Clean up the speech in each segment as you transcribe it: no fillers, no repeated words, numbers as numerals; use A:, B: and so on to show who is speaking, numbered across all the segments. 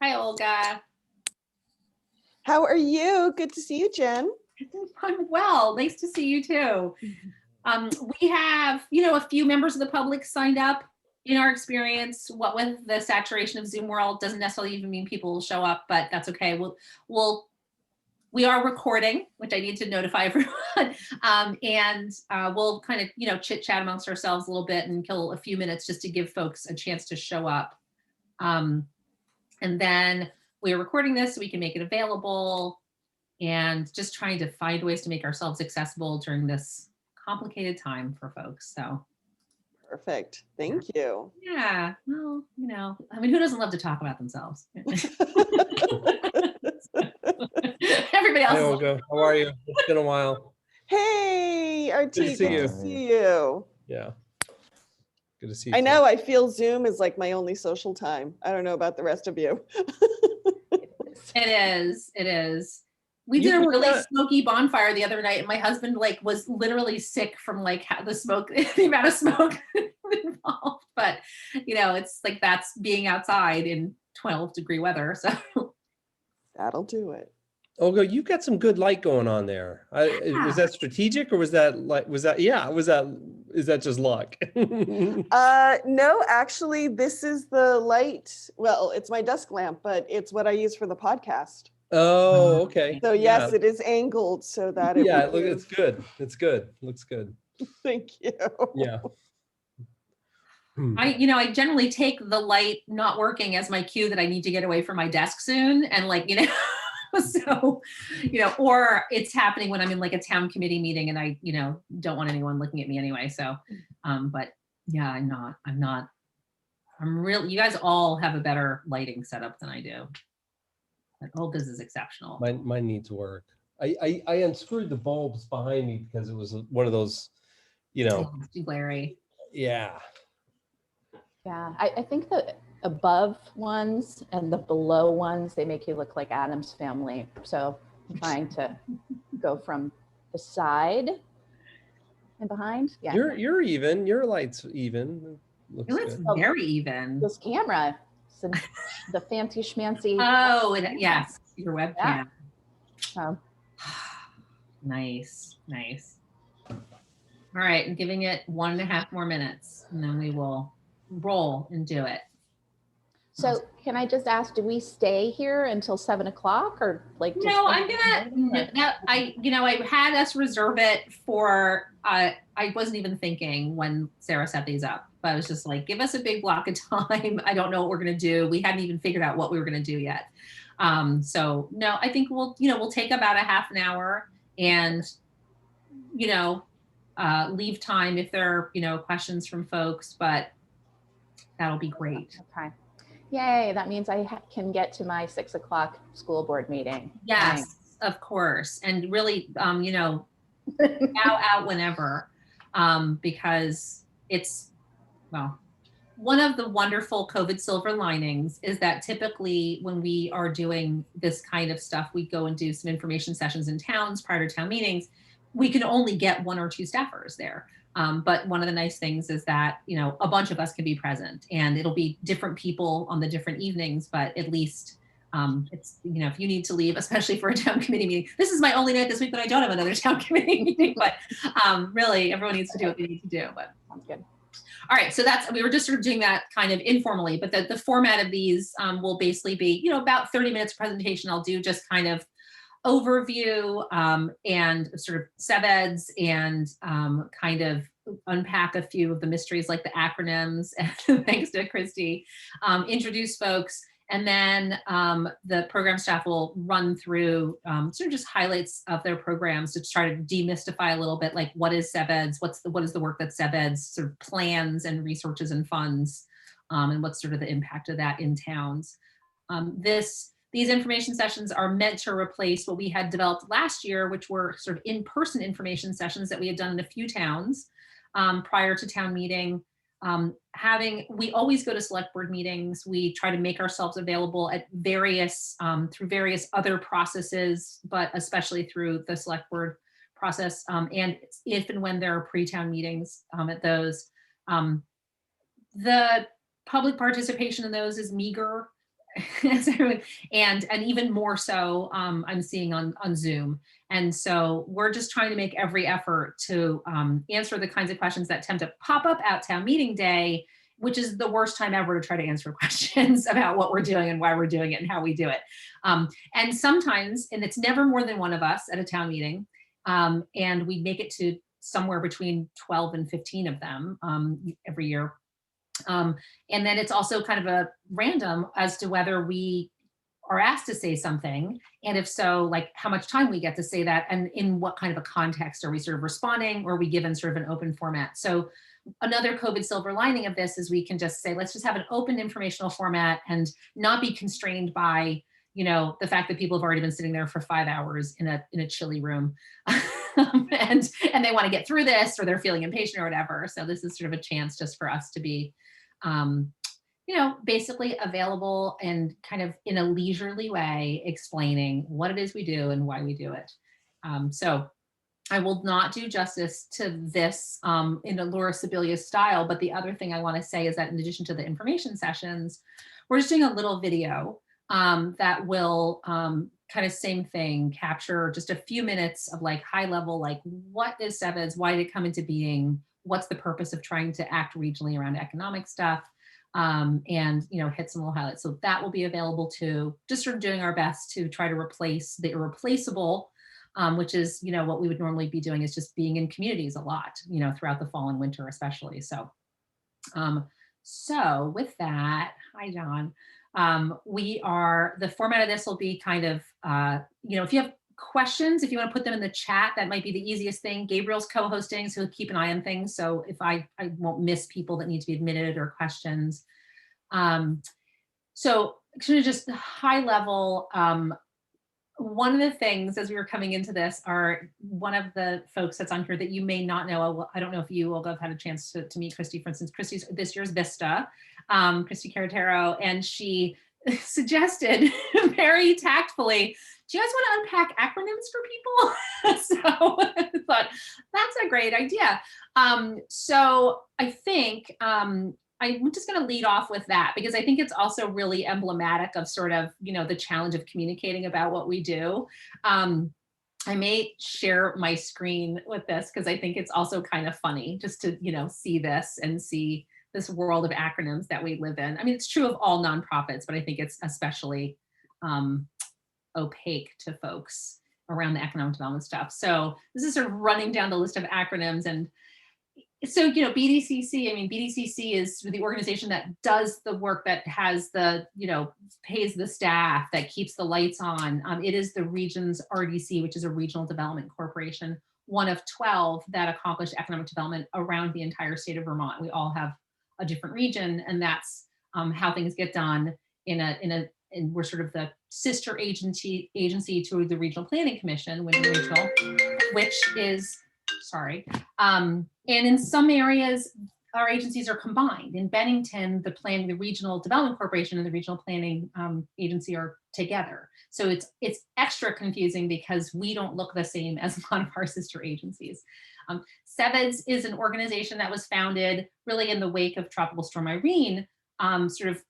A: Hi, Olga.
B: How are you? Good to see you, Jen.
A: I'm well. Nice to see you too. We have, a few members of the public signed up. In our experience, what with the saturation of Zoom world doesn't necessarily even mean people will show up, but that's okay. We are recording, which I need to notify everyone, and we'll kind of, chit chat amongst ourselves a little bit and kill a few minutes just to give folks a chance to show up. And then we're recording this so we can make it available, and just trying to find ways to make ourselves accessible during this complicated time for folks. So.
B: Perfect. Thank you.
A: Yeah. Well, who doesn't love to talk about themselves? Everybody else.
C: Hey, Olga. How are you? It's been a while.
B: Hey, RT.
C: Good to
B: see you.
C: Yeah. Good to see you.
B: I know. I feel Zoom is like my only social time. I don't know about the rest of you.
A: It is. We did a really smoky bonfire the other night, and my husband was literally sick from the smoke, the amount of smoke involved. But it's that's being outside in 12-degree weather. So
B: that'll do it.
C: Olga, you've got some good light going on there. Was that strategic, or is that just luck?
B: No, actually, this is the light. Well, it's my desk lamp, but it's what I use for the podcast.
C: Oh, okay.
B: So yes, it is angled so that it.
C: Yeah, look, it's good. It's good. Looks good.
B: Thank you.
C: Yeah.
A: I generally take the light not working as my cue that I need to get away from my desk soon, and so or it's happening when I'm in a town committee meeting and I don't want anyone looking at me anyway. So but yeah, I'm really, you guys all have a better lighting setup than I do. Olga's is exceptional.
C: Mine needs work. I unscrewed the bulbs behind me because it was one of those,
A: Too glary.
C: Yeah.
D: Yeah, I think the above ones and the below ones, they make you look like Addams Family. So I'm trying to go from the side and behind. Yeah,
C: you're even. Your light's even.
A: It's very even.
D: This camera, the fancy schmancy.
A: Oh, yes, your webcam.
D: Yeah.
A: Nice. All right, I'm giving it 1.5 more minutes, and then we will roll and do it.
D: So can I just ask, do we stay here until 7 o'clock or
A: No, I'm gonna, I had us reserve it for, I wasn't even thinking when Sarah set these up, but I was just give us a big block of time. I don't know what we're gonna do. We hadn't even figured out what we were gonna do yet. So no, I think we'll take about a half an hour and, leave time if there are, questions from folks, but that'll be great.
D: Okay. Yay, that means I can get to my 6 o'clock school board meeting.
A: Yes, nice. Of course. And really, bow out whenever, because it's, one of the wonderful COVID silver linings is that typically when we are doing this kind of stuff, we go and do some information sessions in towns prior to town meetings. We can only get 1 or 2 staffers there. But one of the nice things is that, a bunch of us can be present, and it'll be different people on the different evenings, but at least it's, if you need to leave, especially for a town committee meeting, this is my only night this week that I don't have another town committee meeting, but really everyone needs to do what they need to do. But
D: sounds good.
A: All right, so we were just sort of doing that kind of informally, but the format of these will basically be, about 30 minutes presentation. I'll do just kind of overview and sort of SeVEDS and kind of unpack a few of the mysteries like the acronyms, and thanks to Christy, introduce folks, and then the program staff will run through sort of just highlights of their programs to try to demystify a little bit, what is SeVEDS, what is the work that SeVEDS sort of plans and researches and funds, and what's sort of the impact of that in towns. These information sessions are meant to replace what we had developed last year, which were sort of in-person information sessions that we had done in a few towns prior to town meeting. We always go to select board meetings. We try to make ourselves available at through various other processes, but especially through the select board process. And if and when there are pre-town meetings at those, the public participation in those is meager. and even more so, I'm seeing on Zoom. And so we're just trying to make every effort to answer the kinds of questions that tend to pop up at town meeting day, which is the worst time ever to try to answer questions about what we're doing and why we're doing it and how we do it. And sometimes, and it's never more than one of us at a town meeting, and we make it to somewhere between 12 and 15 of them every year. And then it's also kind of a random as to whether we are asked to say something, and if so, like how much time we get to say that, and in what kind of a context are we sort of responding, or are we given sort of an open format. So another COVID silver lining of this is we can just say, let's just have an open informational format and not be constrained by, the fact that people have already been sitting there for 5 hours in a chilly room, and they want to get through this, or they're feeling impatient or whatever. So this is sort of a chance just for us to be basically available and kind of in a leisurely way explaining what it is we do and why we do it. So I will not do justice to this in a Laura Sebelius style, but the other thing I want to say is that in addition to the information sessions, we're just doing a little video that will kind of same thing, capture just a few minutes of like high level, like what is SeVEDS, why did it come into being, what's the purpose of trying to act regionally around economic stuff, and hit some little highlights. So that will be available too, just sort of doing our best to try to replace the irreplaceable, which is, what we would normally be doing is just being in communities a lot, throughout the fall and winter especially. So, so with that, hi, John. The format of this will be kind of, if you have questions, if you want to put them in the chat, that might be the easiest thing. Gabriel's co-hosting, so he'll keep an eye on things. So if I won't miss people that need to be admitted or questions. So sort of just high level, one of the things as we were coming into this are one of the folks that's on here that you may not know. I don't know if you will have had a chance to meet Christy, for instance. Christy's this year's Vista, Christy Caratero, and she suggested very tactfully, do you guys want to unpack acronyms for people? So I thought that's a great idea. So I think I'm just going to lead off with that because I think it's also really emblematic of sort of, the challenge of communicating about what we do. I may share my screen with this because I think it's also kind of funny just to, see this and see this world of acronyms that we live in. I mean, it's true of all nonprofits, but I think it's especially opaque to folks around the economic development stuff. So this is sort of running down the list of acronyms. And so, BDCC, BDCC is the organization that does the work, that has the, pays the staff, that keeps the lights on. It is the region's RDC, which is a regional development corporation, one of 12 that accomplish economic development around the entire state of Vermont. We all have a different region, and that's how things get done and we're sort of the sister agency to the Regional Planning Commission, which is, sorry. And in some areas, our agencies are combined. In Bennington, the Regional Development Corporation and the Regional Planning Agency are together. So it's extra confusing because we don't look the same as a lot of our sister agencies. SeVEDS is an organization that was founded really in the wake of Tropical Storm Irene, sort of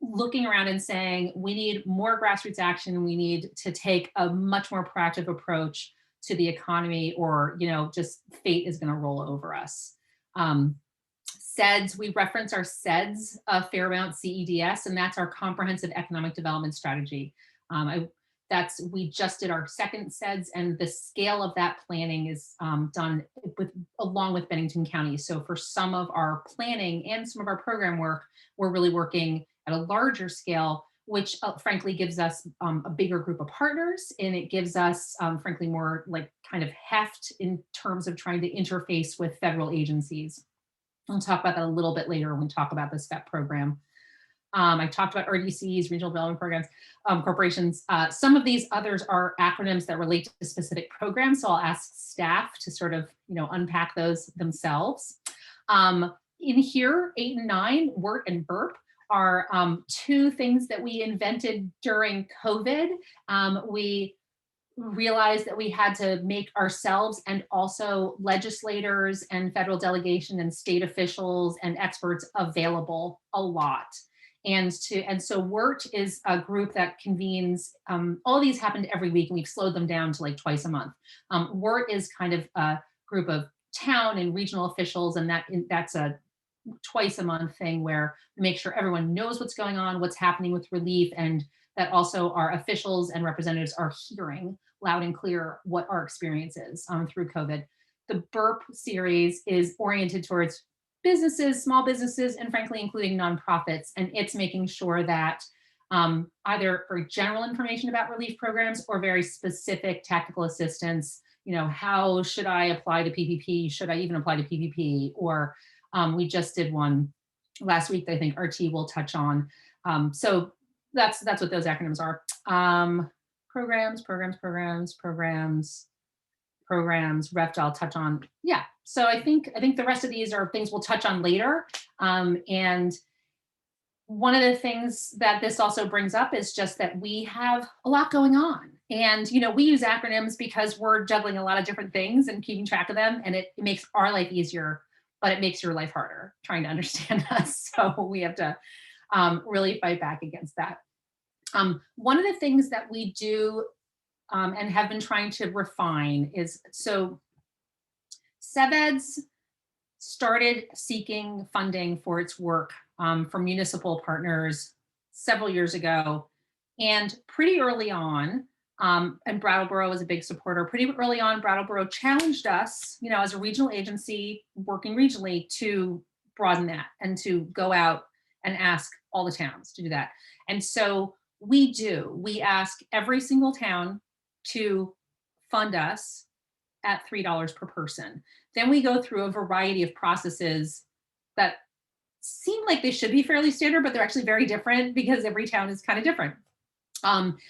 A: looking around and saying, we need more grassroots action. We need to take a much more proactive approach to the economy, or, just fate is going to roll over us. SeVEDS, we reference our SeVEDS a fair amount, CEDS, and that's our comprehensive economic development strategy. We just did our second SeVEDS, and the scale of that planning is done along with Bennington County. So for some of our planning and some of our program work, we're really working at a larger scale, which frankly gives us a bigger group of partners, and it gives us frankly more like kind of heft in terms of trying to interface with federal agencies. I'll talk about that a little bit later when we talk about the STEP program. I talked about RDCs, regional development programs, corporations. Some of these others are acronyms that relate to specific programs. So I'll ask staff to sort of, unpack those themselves. In here, 8 and 9, WORT and BURP, are two things that we invented during COVID. We realized that we had to make ourselves and also legislators and federal delegation and state officials and experts available a lot. And so WORT is a group that convenes, all these happened every week and we've slowed them down to like twice a month. WORT is kind of a group of town and regional officials, and that's a twice a month thing where we make sure everyone knows what's going on, what's happening with relief, and that also our officials and representatives are hearing loud and clear what our experience is through COVID. The BURP series is oriented towards businesses, small businesses, and frankly, including nonprofits. And it's making sure that either for general information about relief programs or very specific tactical assistance, how should I apply to PPP? Should I even apply to PPP? Or we just did one last week that I think RT will touch on. So that's what those acronyms are. Programs, REFT I'll touch on. Yeah, so I think the rest of these are things we'll touch on later. And one of the things that this also brings up is just that we have a lot going on. And, we use acronyms because we're juggling a lot of different things and keeping track of them. And it makes our life easier, but it makes your life harder trying to understand us. So we have to really fight back against that. One of the things that we do and have been trying to refine is, so SeVEDS started seeking funding for its work from municipal partners several years ago. And pretty early on, and Brattleboro was a big supporter, pretty early on, Brattleboro challenged us, as a regional agency working regionally, to broaden that and to go out and ask all the towns to do that. And so we ask every single town to fund us at $3 per person. Then we go through a variety of processes that seem like they should be fairly standard, but they're actually very different because every town is kind of different.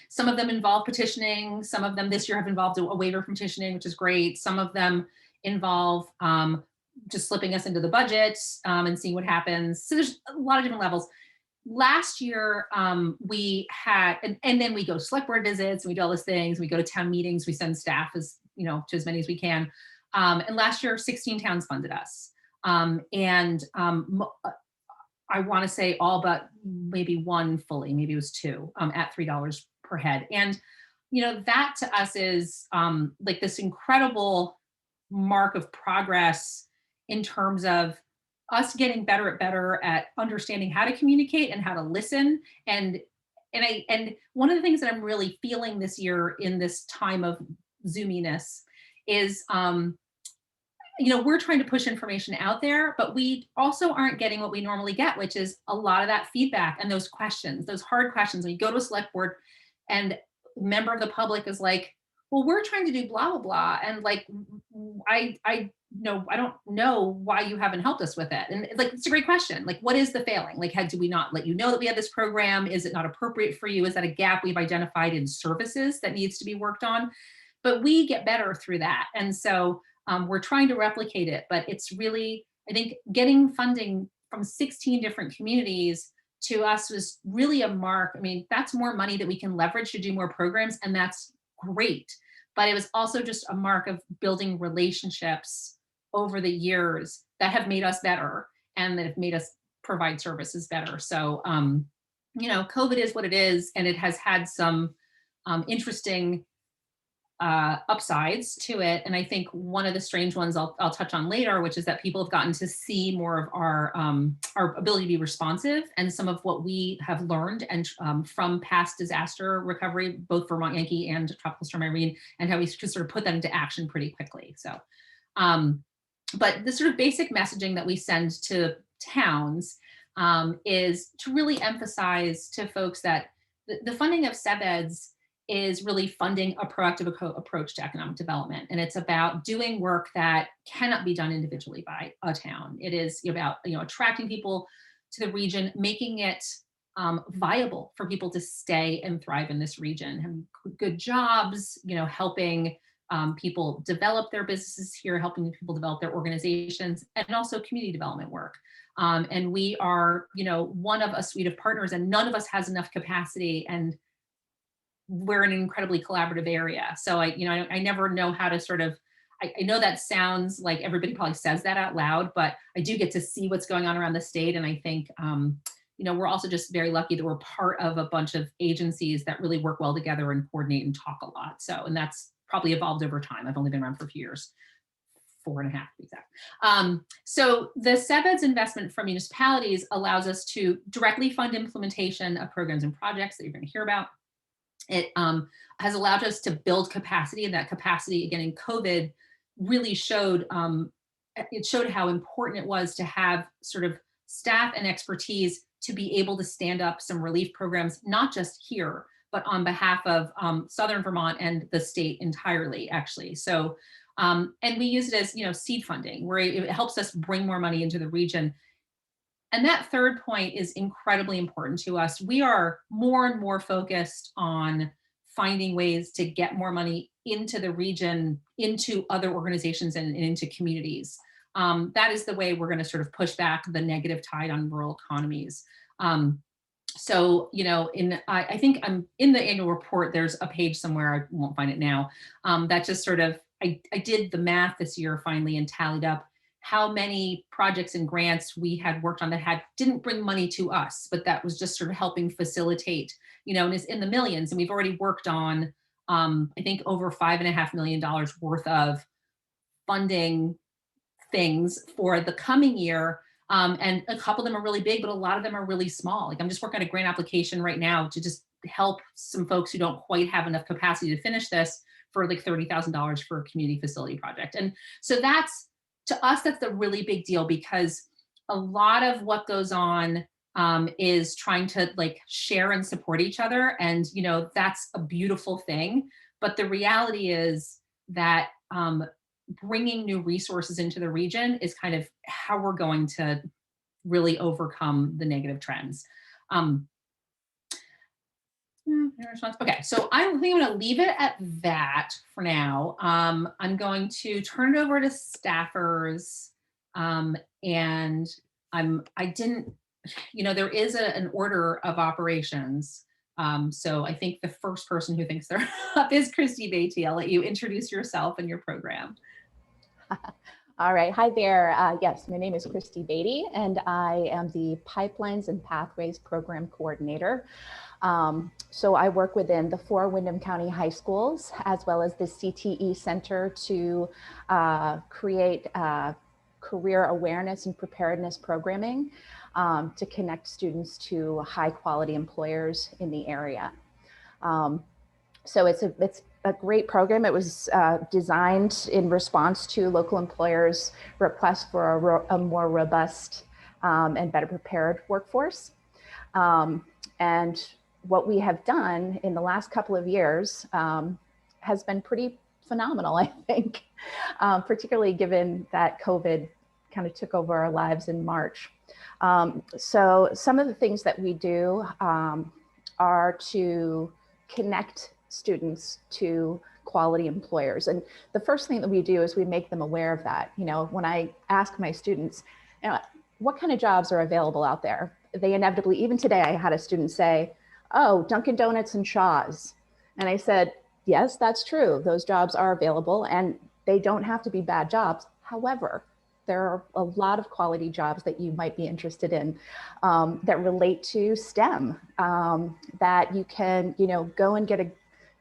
A: Some of them involve petitioning. Some of them this year have involved a waiver from petitioning, which is great. Some of them involve just slipping us into the budget and seeing what happens. So there's a lot of different levels. Last year, we had, and then we go to select board visits, and we do all those things. We go to town meetings, we send staff to as many as we can. And last year, 16 towns funded us. I want to say all but maybe one fully, maybe it was two at $3 per head. And, that to us is like this incredible mark of progress in terms of us getting better at understanding how to communicate and how to listen. And one of the things that I'm really feeling this year in this time of zoominess is, we're trying to push information out there, but we also aren't getting what we normally get, which is a lot of that feedback and those questions, those hard questions. When you go to a select board and a member of the public is like, well, we're trying to do blah, blah, blah. And like, I don't know why you haven't helped us with it. And it's a great question. Like, what is the failing? Like, do we not let you know that we have this program? Is it not appropriate for you? Is that a gap we've identified in services that needs to be worked on? But we get better through that. And so we're trying to replicate it, but it's really, I think getting funding from 16 different communities to us was really a mark. I mean, that's more money that we can leverage to do more programs, and that's great. But it was also just a mark of building relationships over the years that have made us better and that have made us provide services better. So, COVID is what it is, and it has had some interesting upsides to it. And I think one of the strange ones I'll touch on later, which is that people have gotten to see more of our ability to be responsive and some of what we have learned and from past disaster recovery, both Vermont Yankee and Tropical Storm Irene, and how we could sort of put that into action pretty quickly. So, but the sort of basic messaging that we send to towns is to really emphasize to folks that the funding of SeVEDS is really funding a proactive approach to economic development. And it's about doing work that cannot be done individually by a town. It is about, attracting people to the region, making it viable for people to stay and thrive in this region, have good jobs, helping people develop their businesses here, helping people develop their organizations, and also community development work. And we are, one of a suite of partners, and none of us has enough capacity, and we're in an incredibly collaborative area. So I never know how to sort of, I know that sounds like everybody probably says that out loud, but I do get to see what's going on around the state. And I think, we're also just very lucky that we're part of a bunch of agencies that really work well together and coordinate and talk a lot. So, and that's probably evolved over time. I've only been around for a few years, 4.5 to be exact. So the SeVEDS investment from municipalities allows us to directly fund implementation of programs and projects that you're going to hear about. It has allowed us to build capacity, and that capacity, again, in COVID, really showed, it showed how important it was to have sort of staff and expertise to be able to stand up some relief programs, not just here, but on behalf of Southern Vermont and the state entirely, actually. So, and we use it as, seed funding, where it helps us bring more money into the region. And that third point is incredibly important to us. We are more and more focused on finding ways to get more money into the region, into other organizations, and into communities. That is the way we're going to sort of push back the negative tide on rural economies. So, I think I'm in the annual report, there's a page somewhere, I won't find it now, that just sort of, I did the math this year finally and tallied up how many projects and grants we had worked on that didn't bring money to us, but that was just sort of helping facilitate, and it's in the millions. And we've already worked on, I think, over $5.5 million worth of funding things for the coming year. And a couple of them are really big, but a lot of them are really small. Like I'm just working on a grant application right now to just help some folks who don't quite have enough capacity to finish this for like $30,000 for a community facility project. And so that's, to us, that's the really big deal, because a lot of what goes on is trying to like share and support each other. And, that's a beautiful thing. But the reality is that bringing new resources into the region is kind of how we're going to really overcome the negative trends. Okay, so I think I'm going to leave it at that for now. I'm going to turn it over to staffers, and I didn't, there is an order of operations. So I think the first person who thinks they're up is Christy Beatty. I'll let you introduce yourself and your program.
D: All right. Hi there. Yes, my name is Christy Beatty, and I am the Pipelines and Pathways Program Coordinator. So I work within the 4 Windham County high schools, as well as the CTE Center, to create career awareness and preparedness programming to connect students to high quality employers in the area. So it's a great program. It was designed in response to local employers' request for a more robust and better prepared workforce. And what we have done in the last couple of years has been pretty phenomenal, I think, particularly given that COVID kind of took over our lives in March. So some of the things that we do are to connect students to quality employers. And the first thing that we do is we make them aware of that. When I ask my students, what kind of jobs are available out there? They inevitably, even today, I had a student say, oh, Dunkin' Donuts and Shaw's. And I said, yes, that's true. Those jobs are available and they don't have to be bad jobs. However, there are a lot of quality jobs that you might be interested in that relate to STEM, that you can, go and get a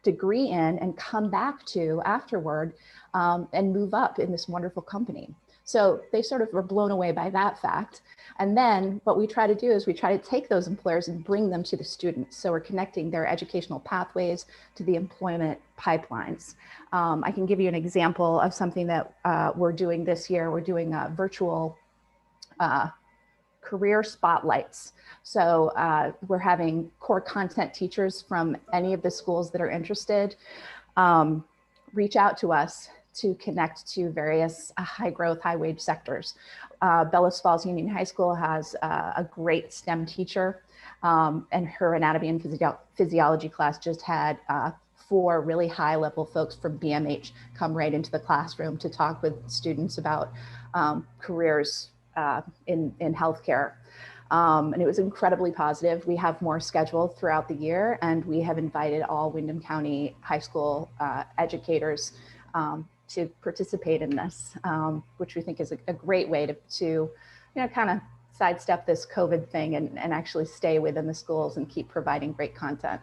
D: degree in and come back to afterward and move up in this wonderful company. So they sort of were blown away by that fact. And then what we try to do is we try to take those employers and bring them to the students. So we're connecting their educational pathways to the employment pipelines. I can give you an example of something that we're doing this year. We're doing virtual career spotlights. So we're having core content teachers from any of the schools that are interested reach out to us to connect to various high growth, high wage sectors. Bellows Falls Union High School has a great STEM teacher, and her anatomy and physiology class just had 4 really high level folks from BMH come right into the classroom to talk with students about careers in healthcare. And it was incredibly positive. We have more scheduled throughout the year, and we have invited all Windham County high school educators to participate in this, which we think is a great way to kind of sidestep this COVID thing and actually stay within the schools and keep providing great content.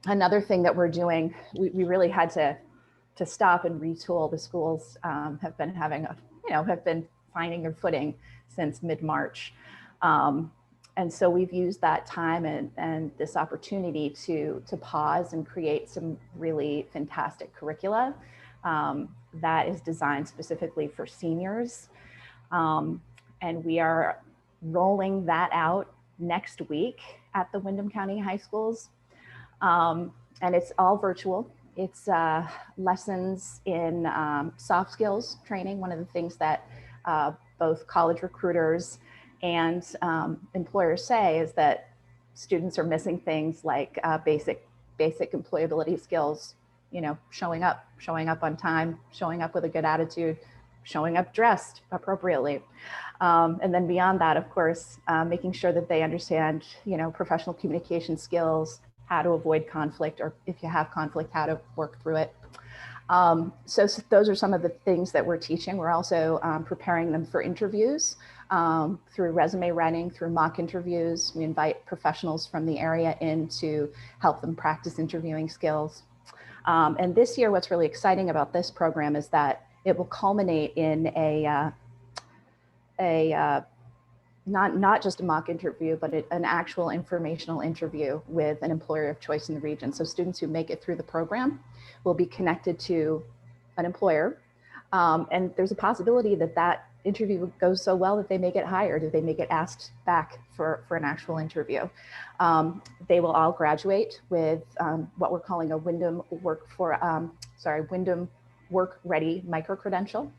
D: Another thing that we're doing, we really had to stop and retool. The schools have been having have been finding their footing since mid-March. And so we've used that time and this opportunity to pause and create some really fantastic curricula that is designed specifically for seniors. And we are rolling that out next week at the Windham County High Schools. And it's all virtual. It's lessons in soft skills training. One of the things that both college recruiters and employers say is that students are missing things like basic employability skills, showing up on time, showing up with a good attitude, showing up dressed appropriately. And then beyond that, of course, making sure that they understand, professional communication skills, how to avoid conflict, or if you have conflict, how to work through it. So those are some of the things that we're teaching. We're also preparing them for interviews through resume writing, through mock interviews. We invite professionals from the area in to help them practice interviewing skills. And this year, what's really exciting about this program is that it will culminate in not just a mock interview, but an actual informational interview with an employer of choice in the region. So students who make it through the program will be connected to an employer. And there's a possibility that that interview goes so well that they may get hired, or they may get asked back for an actual interview. They will all graduate with what we're calling a Windham Work Ready micro-credential,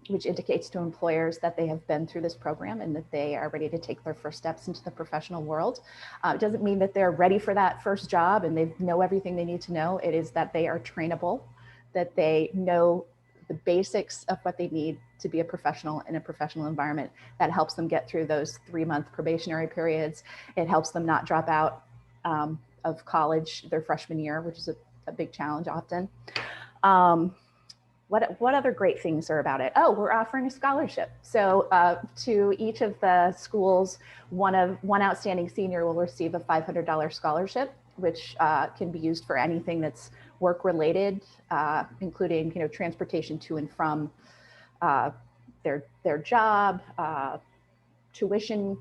D: which indicates to employers that they have been through this program and that they are ready to take their first steps into the professional world. It doesn't mean that they're ready for that first job and they know everything they need to know. It is that they are trainable, that they know the basics of what they need to be a professional in a professional environment. That helps them get through those 3-month probationary periods. It helps them not drop out of college their freshman year, which is a big challenge often. What other great things are about it? Oh, we're offering a scholarship. So to each of the schools, one outstanding senior will receive a $500 scholarship, which can be used for anything that's work related, including transportation to and from their job, tuition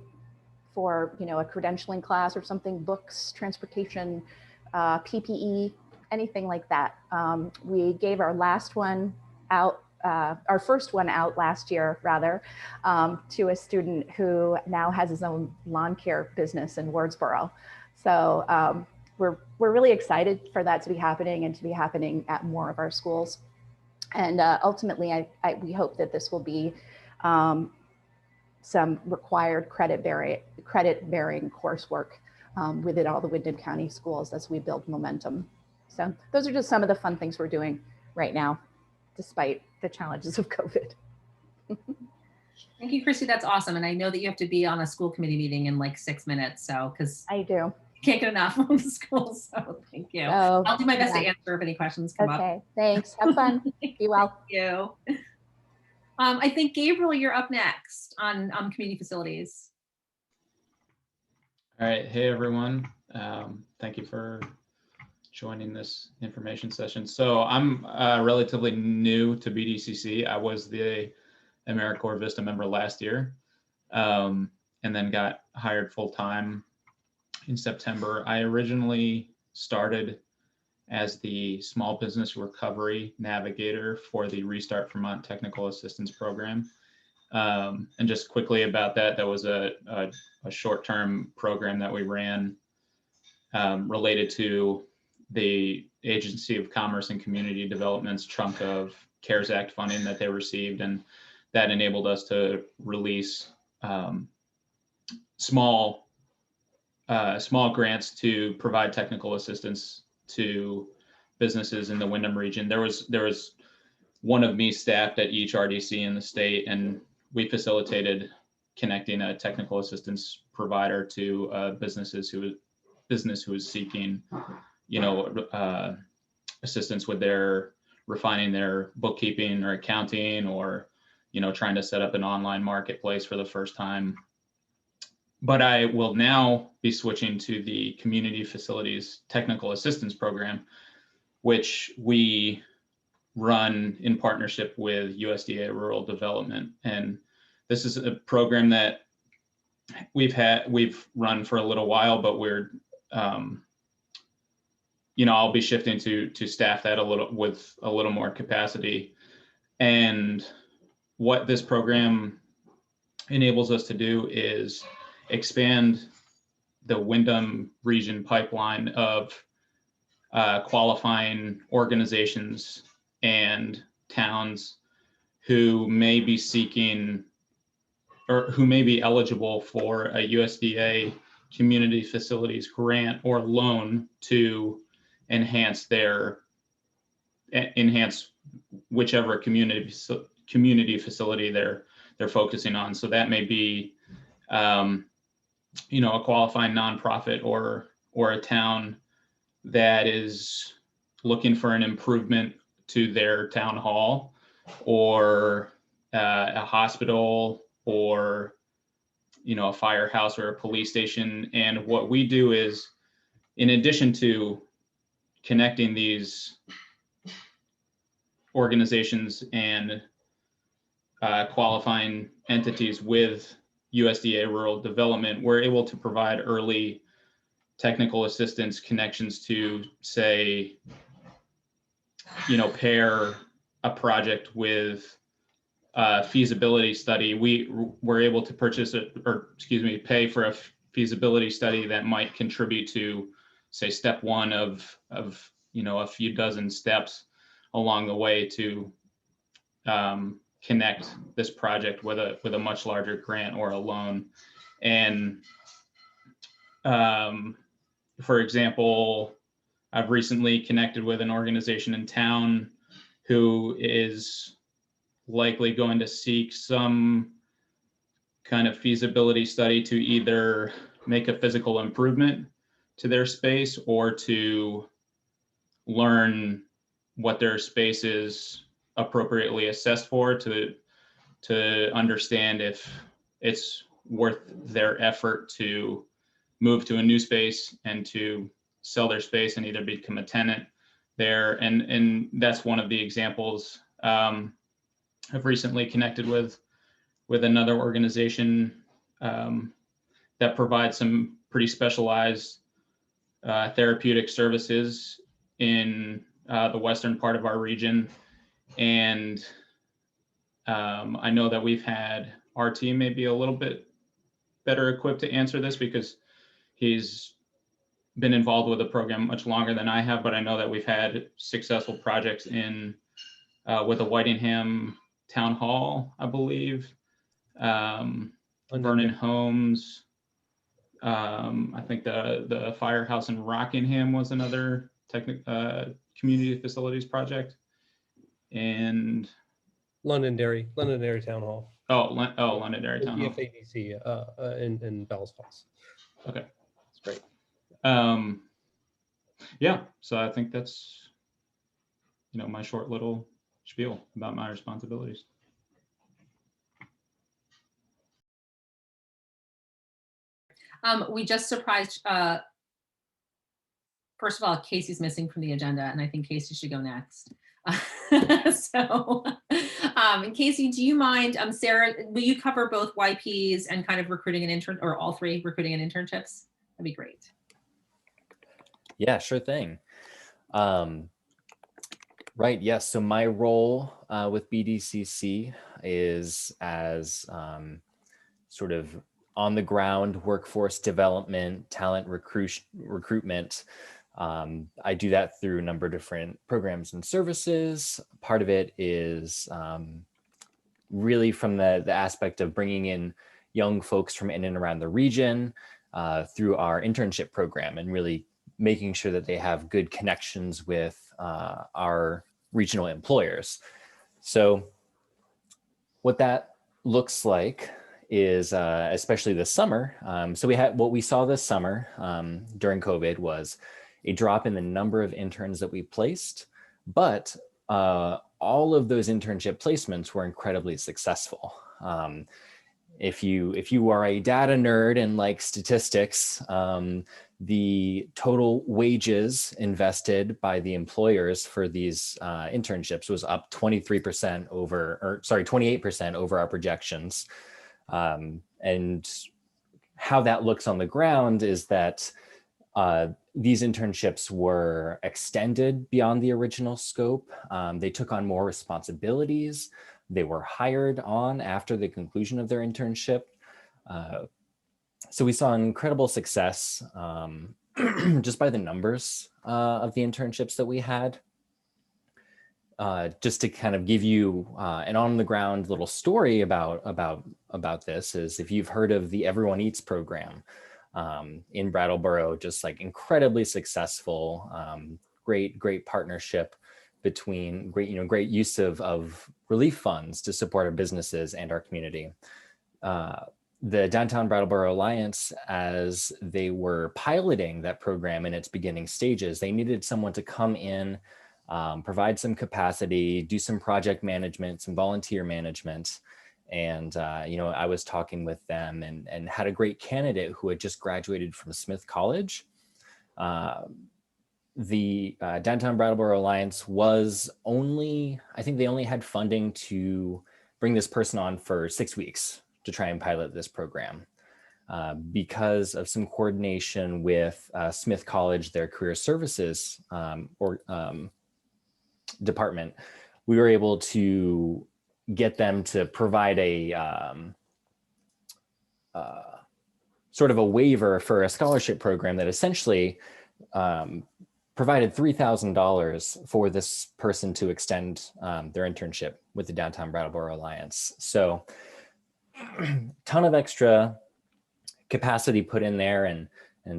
D: for a credentialing class or something, books, transportation, PPE, anything like that. We gave our last one out, our first one out last year, rather, to a student who now has his own lawn care business in Wurtsboro. So we're really excited for that to be happening and to be happening at more of our schools. And ultimately, we hope that this will be some required credit-bearing coursework within all the Windham County schools as we build momentum. So those are just some of the fun things we're doing right now, despite the challenges of COVID.
A: Thank you, Christy. That's awesome. And I know that you have to be on a school committee meeting in like 6 minutes. So, because
D: I do.
A: Can't get enough from the school. So thank you.
D: Oh,
A: I'll do my best to answer if any questions come up.
D: Okay, thanks. Have fun. Be well.
A: Thank you. I think Gabriel, you're up next on community facilities.
E: All right. Hey, everyone. Thank you for joining this information session. So I'm relatively new to BDCC. I was the AmeriCorps Vista member last year, and then got hired full-time in September. I originally started as the small business recovery navigator for the Restart Vermont Technical Assistance Program. And just quickly about that, that was a short-term program that we ran related to the Agency of Commerce and Community Development's chunk of CARES Act funding that they received. And that enabled us to release small grants to provide technical assistance to businesses in the Windham region. There was one of me staffed at each RDC in the state, and we facilitated connecting a technical assistance provider to a business who was seeking, assistance with refining their bookkeeping or accounting, or trying to set up an online marketplace for the first time. But I will now be switching to the Community Facilities Technical Assistance Program, which we run in partnership with USDA Rural Development. And this is a program that we've run for a little while, but we're, I'll be shifting to staff that with a little more capacity. And what this program enables us to do is expand the Windham region pipeline of qualifying organizations and towns who may be seeking or who may be eligible for a USDA community facilities grant or loan to enhance whichever community facility they're focusing on. So that may be a qualifying nonprofit or a town that is looking for an improvement to their town hall, or a hospital, or a firehouse or a police station. And what we do is, in addition to connecting these organizations and qualifying entities with USDA Rural Development, we're able to provide early technical assistance connections to, say, pair a project with a feasibility study. We're able to pay for a feasibility study that might contribute to, say, step one of a few dozen steps along the way to connect this project with a much larger grant or a loan. And for example, I've recently connected with an organization in town who is likely going to seek some kind of feasibility study to either make a physical improvement to their space or to learn what their space is appropriately assessed for, to understand if it's worth their effort to move to a new space and to sell their space and either become a tenant there. And that's one of the examples. I've recently connected with another organization that provides some pretty specialized therapeutic services in the western part of our region. And I know that our team may be a little bit better equipped to answer this because he's been involved with the program much longer than I have, but I know that we've had successful projects with the Whitingham Town Hall, I believe, Vernon Homes. I think the firehouse in Rockingham was another community facilities project, and
C: Londonderry Town Hall.
E: Londonderry Town Hall.
C: EFADC in Bells Falls.
E: Okay,
C: that's great.
E: Yeah, so I think that's my short little spiel about my responsibilities.
A: We just surprised, first of all, Casey's missing from the agenda, and I think Casey should go next. So, Casey, do you mind, Sarah, will you cover both YPs and kind of recruiting and or all three, recruiting and internships? That'd be great.
F: Yeah, sure thing. Right, yes. So my role with BDCC is as sort of on the ground workforce development, talent recruitment. I do that through a number of different programs and services. Part of it is really from the aspect of bringing in young folks from in and around the region through our internship program, and really making sure that they have good connections with our regional employers. So what that looks like is, especially this summer, so what we saw this summer during COVID was a drop in the number of interns that we placed, but all of those internship placements were incredibly successful. If you are a data nerd and like statistics, the total wages invested by the employers for these internships was up 28% over our projections. And how that looks on the ground is that these internships were extended beyond the original scope. They took on more responsibilities. They were hired on after the conclusion of their internship. So we saw incredible success just by the numbers of the internships that we had. Just to kind of give you an on-the-ground little story about this is, if you've heard of the Everyone Eats program in Brattleboro, just like incredibly successful, great partnership between great use of relief funds to support our businesses and our community. The Downtown Brattleboro Alliance, as they were piloting that program in its beginning stages, they needed someone to come in, provide some capacity, do some project management, some volunteer management. And, I was talking with them and had a great candidate who had just graduated from Smith College. The Downtown Brattleboro Alliance was I think they only had funding to bring this person on for 6 weeks to try and pilot this program. Because of some coordination with Smith College, their career services department, we were able to get them to provide a sort of a waiver for a scholarship program that essentially provided $3,000 for this person to extend their internship with the Downtown Brattleboro Alliance. So ton of extra capacity put in there, and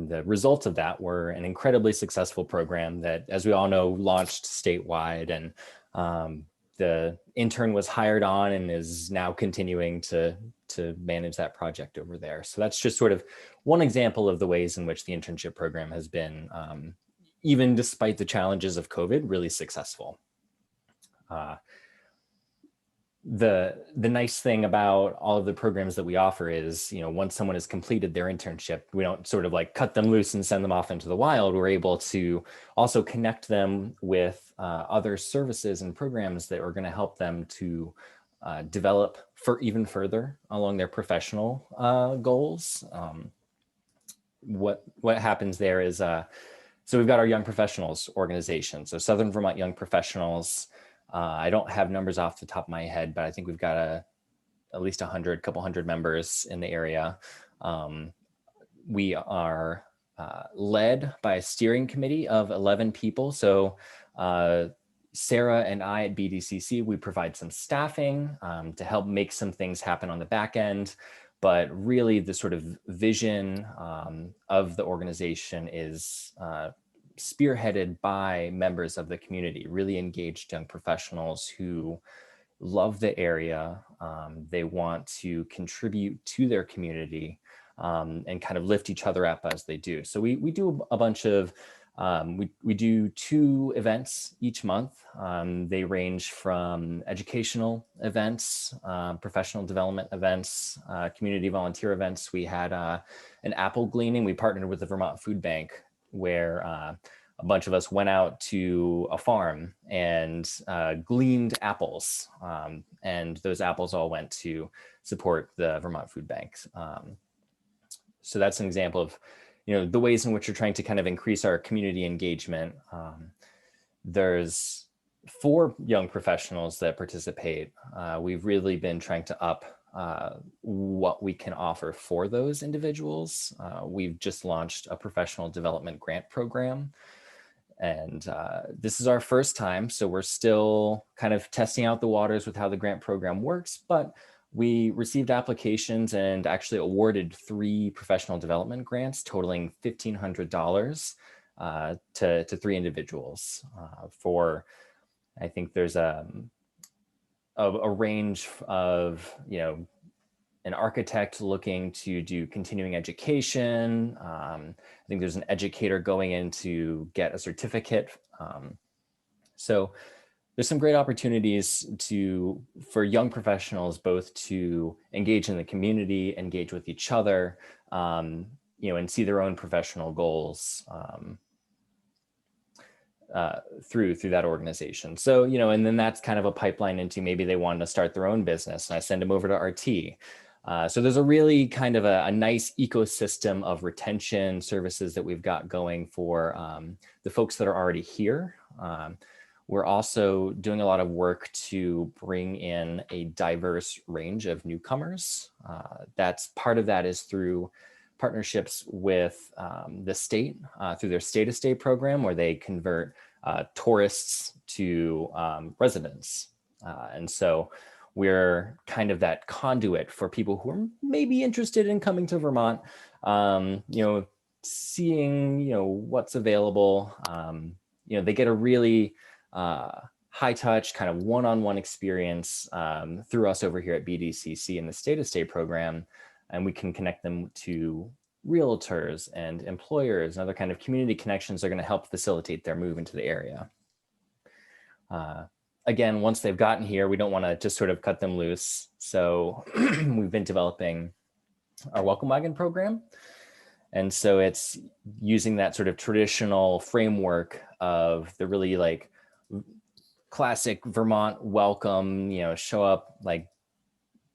F: the results of that were an incredibly successful program that, as we all know, launched statewide, and the intern was hired on and is now continuing to manage that project over there. So that's just sort of one example of the ways in which the internship program has been, even despite the challenges of COVID, really successful. The nice thing about all of the programs that we offer is, once someone has completed their internship, we don't sort of like cut them loose and send them off into the wild. We're able to also connect them with other services and programs that are going to help them to develop for even further along their professional goals. What happens there is, so we've got our Young Professionals organization. So Southern Vermont Young Professionals. I don't have numbers off the top of my head, but I think we've got at least a couple hundred members in the area. We are led by a steering committee of 11 people. So Sarah and I at BDCC, we provide some staffing to help make some things happen on the back end. But really the sort of vision of the organization is spearheaded by members of the community, really engaged young professionals who love the area. They want to contribute to their community and kind of lift each other up as they do. So we do a bunch of, we do 2 events each month. They range from educational events, professional development events, community volunteer events. We had an apple gleaning. We partnered with the Vermont Food Bank, where a bunch of us went out to a farm and gleaned apples. And those apples all went to support the Vermont Food Bank. So that's an example of, the ways in which we're trying to kind of increase our community engagement. There's 4 young professionals that participate. We've really been trying to up what we can offer for those individuals. We've just launched a professional development grant program, and this is our first time, so we're still kind of testing out the waters with how the grant program works, but we received applications and actually awarded 3 professional development grants totaling $1,500 to 3 individuals for, I think there's a range of, an architect looking to do continuing education. I think there's an educator going in to get a certificate. So there's some great opportunities for young professionals both to engage in the community, engage with each other, and see their own professional goals through that organization. So, and then that's kind of a pipeline into maybe they want to start their own business, and I send them over to RT. So there's a really kind of a nice ecosystem of retention services that we've got going for the folks that are already here. We're also doing a lot of work to bring in a diverse range of newcomers. That's part of that is through partnerships with the state through their state-to-state program, where they convert tourists to residents. And so we're kind of that conduit for people who are maybe interested in coming to Vermont, seeing, what's available. They get a really high touch kind of one-on-one experience through us over here at BDCC in the state-to-state program. And we can connect them to realtors and employers and other kind of community connections that are going to help facilitate their move into the area. Again, once they've gotten here, we don't want to just sort of cut them loose. So we've been developing our Welcome Wagon program. And so it's using that sort of traditional framework of the really like classic Vermont welcome, show up, like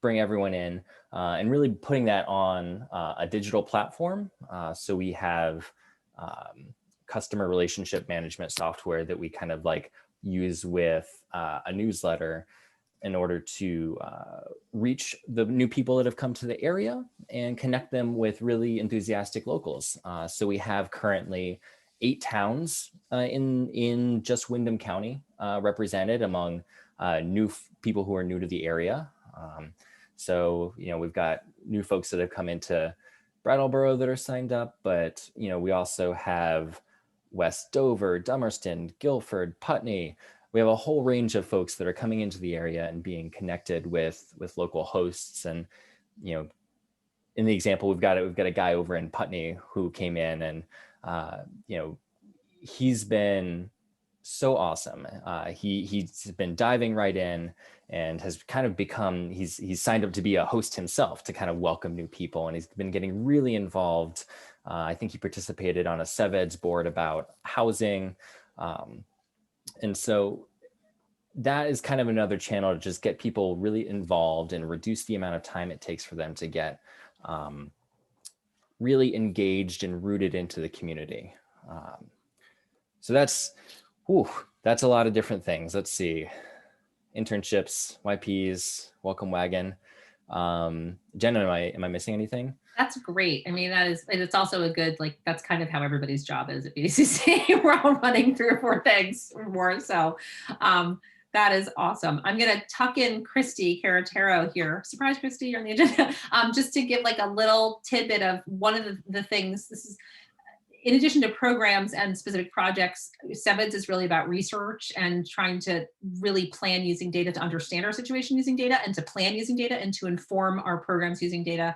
F: bring everyone in, and really putting that on a digital platform. So we have customer relationship management software that we kind of like use with a newsletter in order to reach the new people that have come to the area and connect them with really enthusiastic locals. So we have currently 8 towns in just Windham County represented among new people who are new to the area. So, we've got new folks that have come into Brattleboro that are signed up, but, we also have West Dover, Dummerston, Guilford, Putney. We have a whole range of folks that are coming into the area and being connected with local hosts. And, in the example, we've got a guy over in Putney who came in and, he's been so awesome. He's been diving right in and has kind of become, he's signed up to be a host himself to kind of welcome new people. And he's been getting really involved. I think he participated on a SeVEDS board about housing. And so that is kind of another channel to just get people really involved and reduce the amount of time it takes for them to get really engaged and rooted into the community. So that's a lot of different things. Let's see. Internships, YPs, Welcome Wagon. Jenna, am I missing anything?
A: That's great. I mean, it's also a good, like, that's kind of how everybody's job is at BDCC. We're all running 3 or 4 things or more. So that is awesome. I'm going to tuck in Christy Caratero here. Surprise, Christy, you're on the agenda. Just to give like a little tidbit of one of the things. This is, in addition to programs and specific projects, SeVEDS is really about research and trying to really plan using data to understand our situation using data and to plan using data and to inform our programs using data.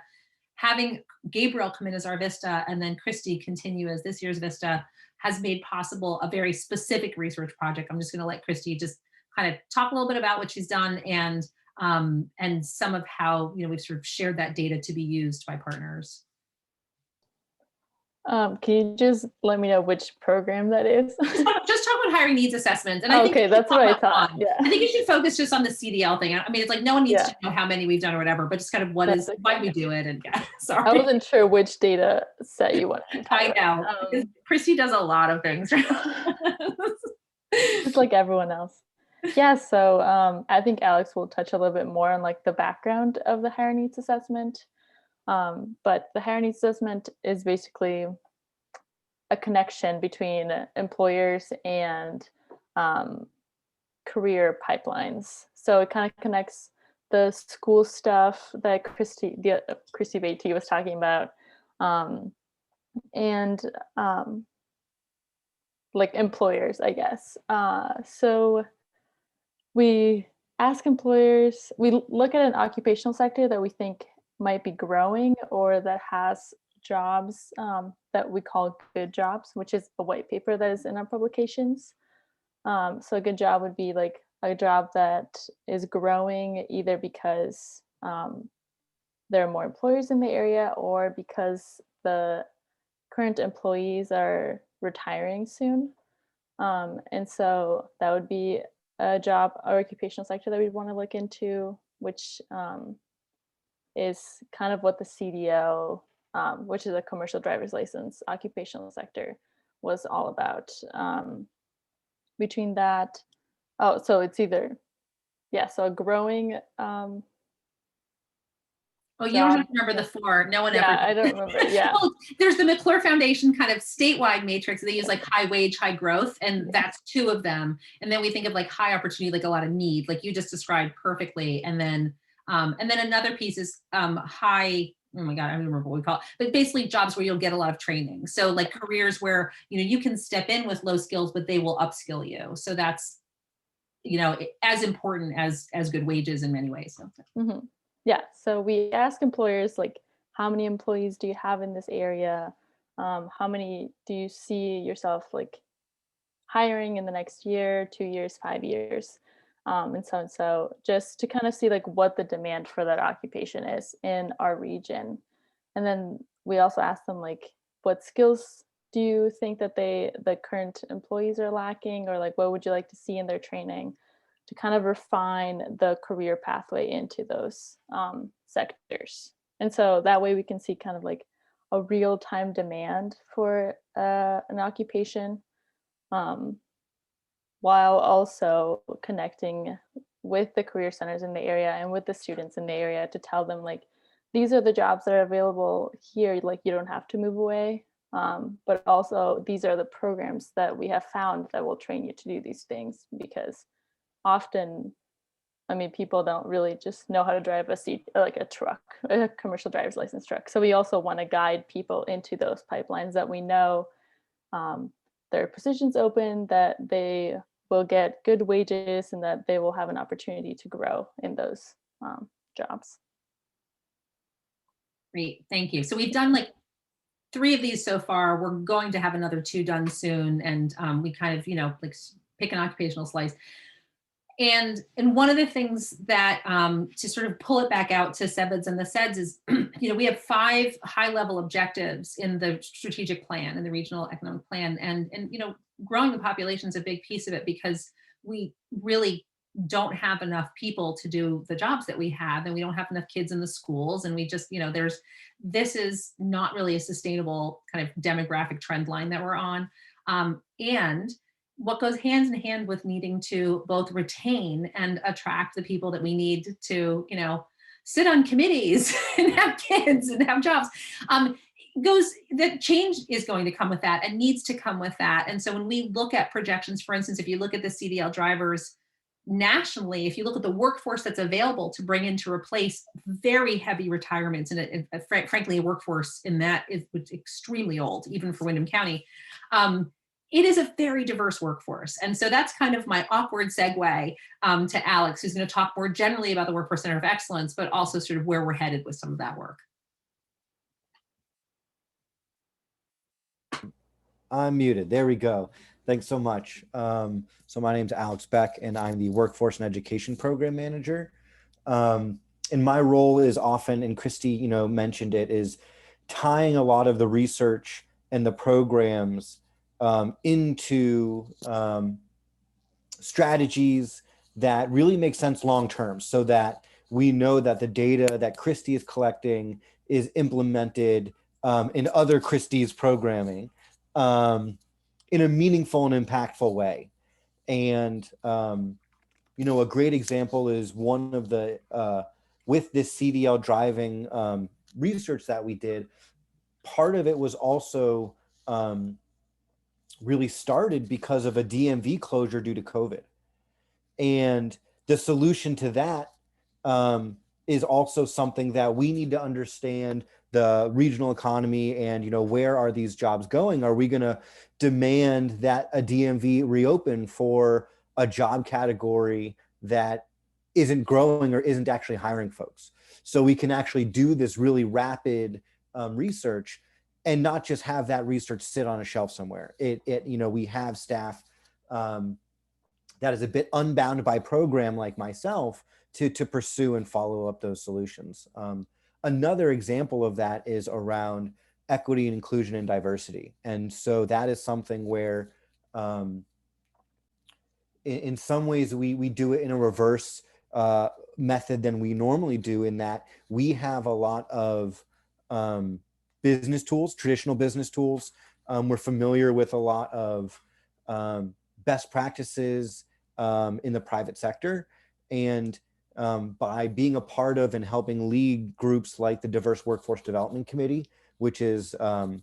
A: Having Gabriel come in as our Vista and then Christy continue as this year's Vista has made possible a very specific research project. I'm just going to let Christy just kind of talk a little bit about what she's done and some of how we've sort of shared that data to be used by partners.
G: Can you just let me know which program that is?
A: Just talk about hiring needs assessments. And I think
G: okay, that's what I thought. Yeah.
A: I think you should focus just on the CDL thing. I mean, it's like no one needs to know how many we've done or whatever, but just kind of why we do it. And sorry.
G: I wasn't sure which data set you wanted to talk
A: I know. Because Christy does a lot of things.
G: Just like everyone else. Yeah, so I think Alex will touch a little bit more on like the background of the hire needs assessment. But the hire needs assessment is basically a connection between employers and career pipelines. So it kind of connects the school stuff that Christy Beatty was talking about, and like employers, I guess. So we ask employers, we look at an occupational sector that we think might be growing or that has jobs that we call good jobs, which is a white paper that is in our publications. So a good job would be like a job that is growing either because there are more employers in the area or because the current employees are retiring soon. And so that would be a job or occupational sector that we'd want to look into, which is kind of what the CDL, which is a commercial driver's license occupational sector, was all about. Between that, so it's either, so a growing
A: Oh, you don't have
G: job.
A: to remember the four. No one
G: Yeah,
A: ever.
G: I don't remember. Yeah.
A: Well, there's the McClure Foundation kind of statewide matrix. They use like high wage, high growth, and that's two of them. And then we think of like high opportunity, like a lot of need, like you just described perfectly. And then another piece is high. Oh my God, I don't remember what we call it, but basically jobs where you'll get a lot of training. So like careers where, you know, you can step in with low skills, but they will upskill you. So that's, you know, as important as good wages in many ways. So.
G: Mm-hmm. Yeah, so we ask employers, like, how many employees do you have in this area? How many do you see yourself like hiring in the next year, 2 years, 5 years? And so just to kind of see like what the demand for that occupation is in our region. And then we also ask them like, what skills do you think that the current employees are lacking, or like what would you like to see in their training, to kind of refine the career pathway into those sectors. And so that way we can see kind of like a real-time demand for an occupation, while also connecting with the career centers in the area and with the students in the area to tell them like, these are the jobs that are available here, like you don't have to move away. But also these are the programs that we have found that will train you to do these things, because often, I mean, people don't really just know how to drive a truck, a commercial driver's license truck. So we also want to guide people into those pipelines that we know there are positions open, that they will get good wages, and that they will have an opportunity to grow in those jobs.
A: Great, thank you. So we've done like 3 of these so far. We're going to have another 2 done soon. And we kind of, you know, like pick an occupational slice. And one of the things that to sort of pull it back out to SeVEDS and the SeDS is, you know, we have 5 high-level objectives in the strategic plan, in the regional economic plan, and you know, growing the population is a big piece of it, because we really don't have enough people to do the jobs that we have, and we don't have enough kids in the schools, and we just, you know, this is not really a sustainable kind of demographic trend line that we're on, and what goes hand in hand with needing to both retain and attract the people that we need to, you know, sit on committees and have kids and have jobs, that change is going to come with that and needs to come with that. And so when we look at projections, for instance, if you look at the CDL drivers nationally, if you look at the workforce that's available to bring in to replace very heavy retirements, and frankly, a workforce in that is extremely old, even for Windham County, it is a very diverse workforce. And so that's kind of my awkward segue to Alex, who's going to talk more generally about the Workforce Center of Excellence, but also sort of where we're headed with some of that work.
H: I'm muted. There we go. Thanks so much. So my name's Alex Beck, and I'm the Workforce and Education Program Manager. And my role is often, and Christy, you know, mentioned it, is tying a lot of the research and the programs into strategies that really make sense long-term, so that we know that the data that Christy is collecting is implemented in other Christie's programming in a meaningful and impactful way. And, you know, a great example is one of the, with this CDL driving research that we did, part of it was also really started because of a DMV closure due to COVID. And the solution to that is also something that we need to understand the regional economy and, you know, where are these jobs going? Are we going to demand that a DMV reopen for a job category that isn't growing or isn't actually hiring folks? So we can actually do this really rapid research and not just have that research sit on a shelf somewhere. You know, we have staff that that is a bit unbound by program like myself to pursue and follow up those solutions. Another example of that is around equity and inclusion and diversity. And so that is something where in some ways we do it in a reverse method than we normally do, in that we have a lot of business tools, traditional business tools. We're familiar with a lot of best practices in the private sector. And by being a part of and helping lead groups like the Diverse Workforce Development Committee, which is a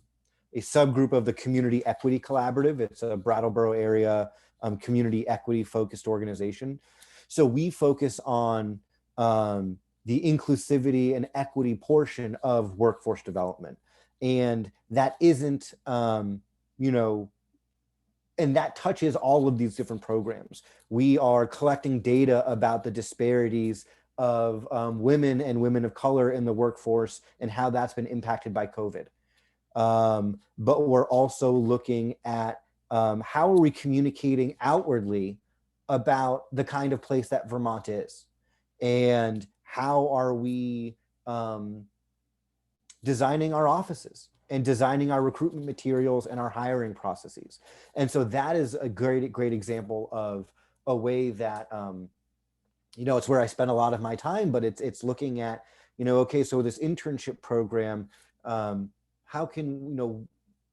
H: subgroup of the Community Equity Collaborative. It's a Brattleboro area community equity focused organization. So we focus on the inclusivity and equity portion of workforce development. And that isn't, you know, and that touches all of these different programs. We are collecting data about the disparities of women and women of color in the workforce and how that's been impacted by COVID. But we're also looking at how are we communicating outwardly about the kind of place that Vermont is, and how are we designing our offices and designing our recruitment materials and our hiring processes. And so that is a great example of a way that, you know, it's where I spend a lot of my time, but it's looking at, you know, okay, so this internship program, how can, you know,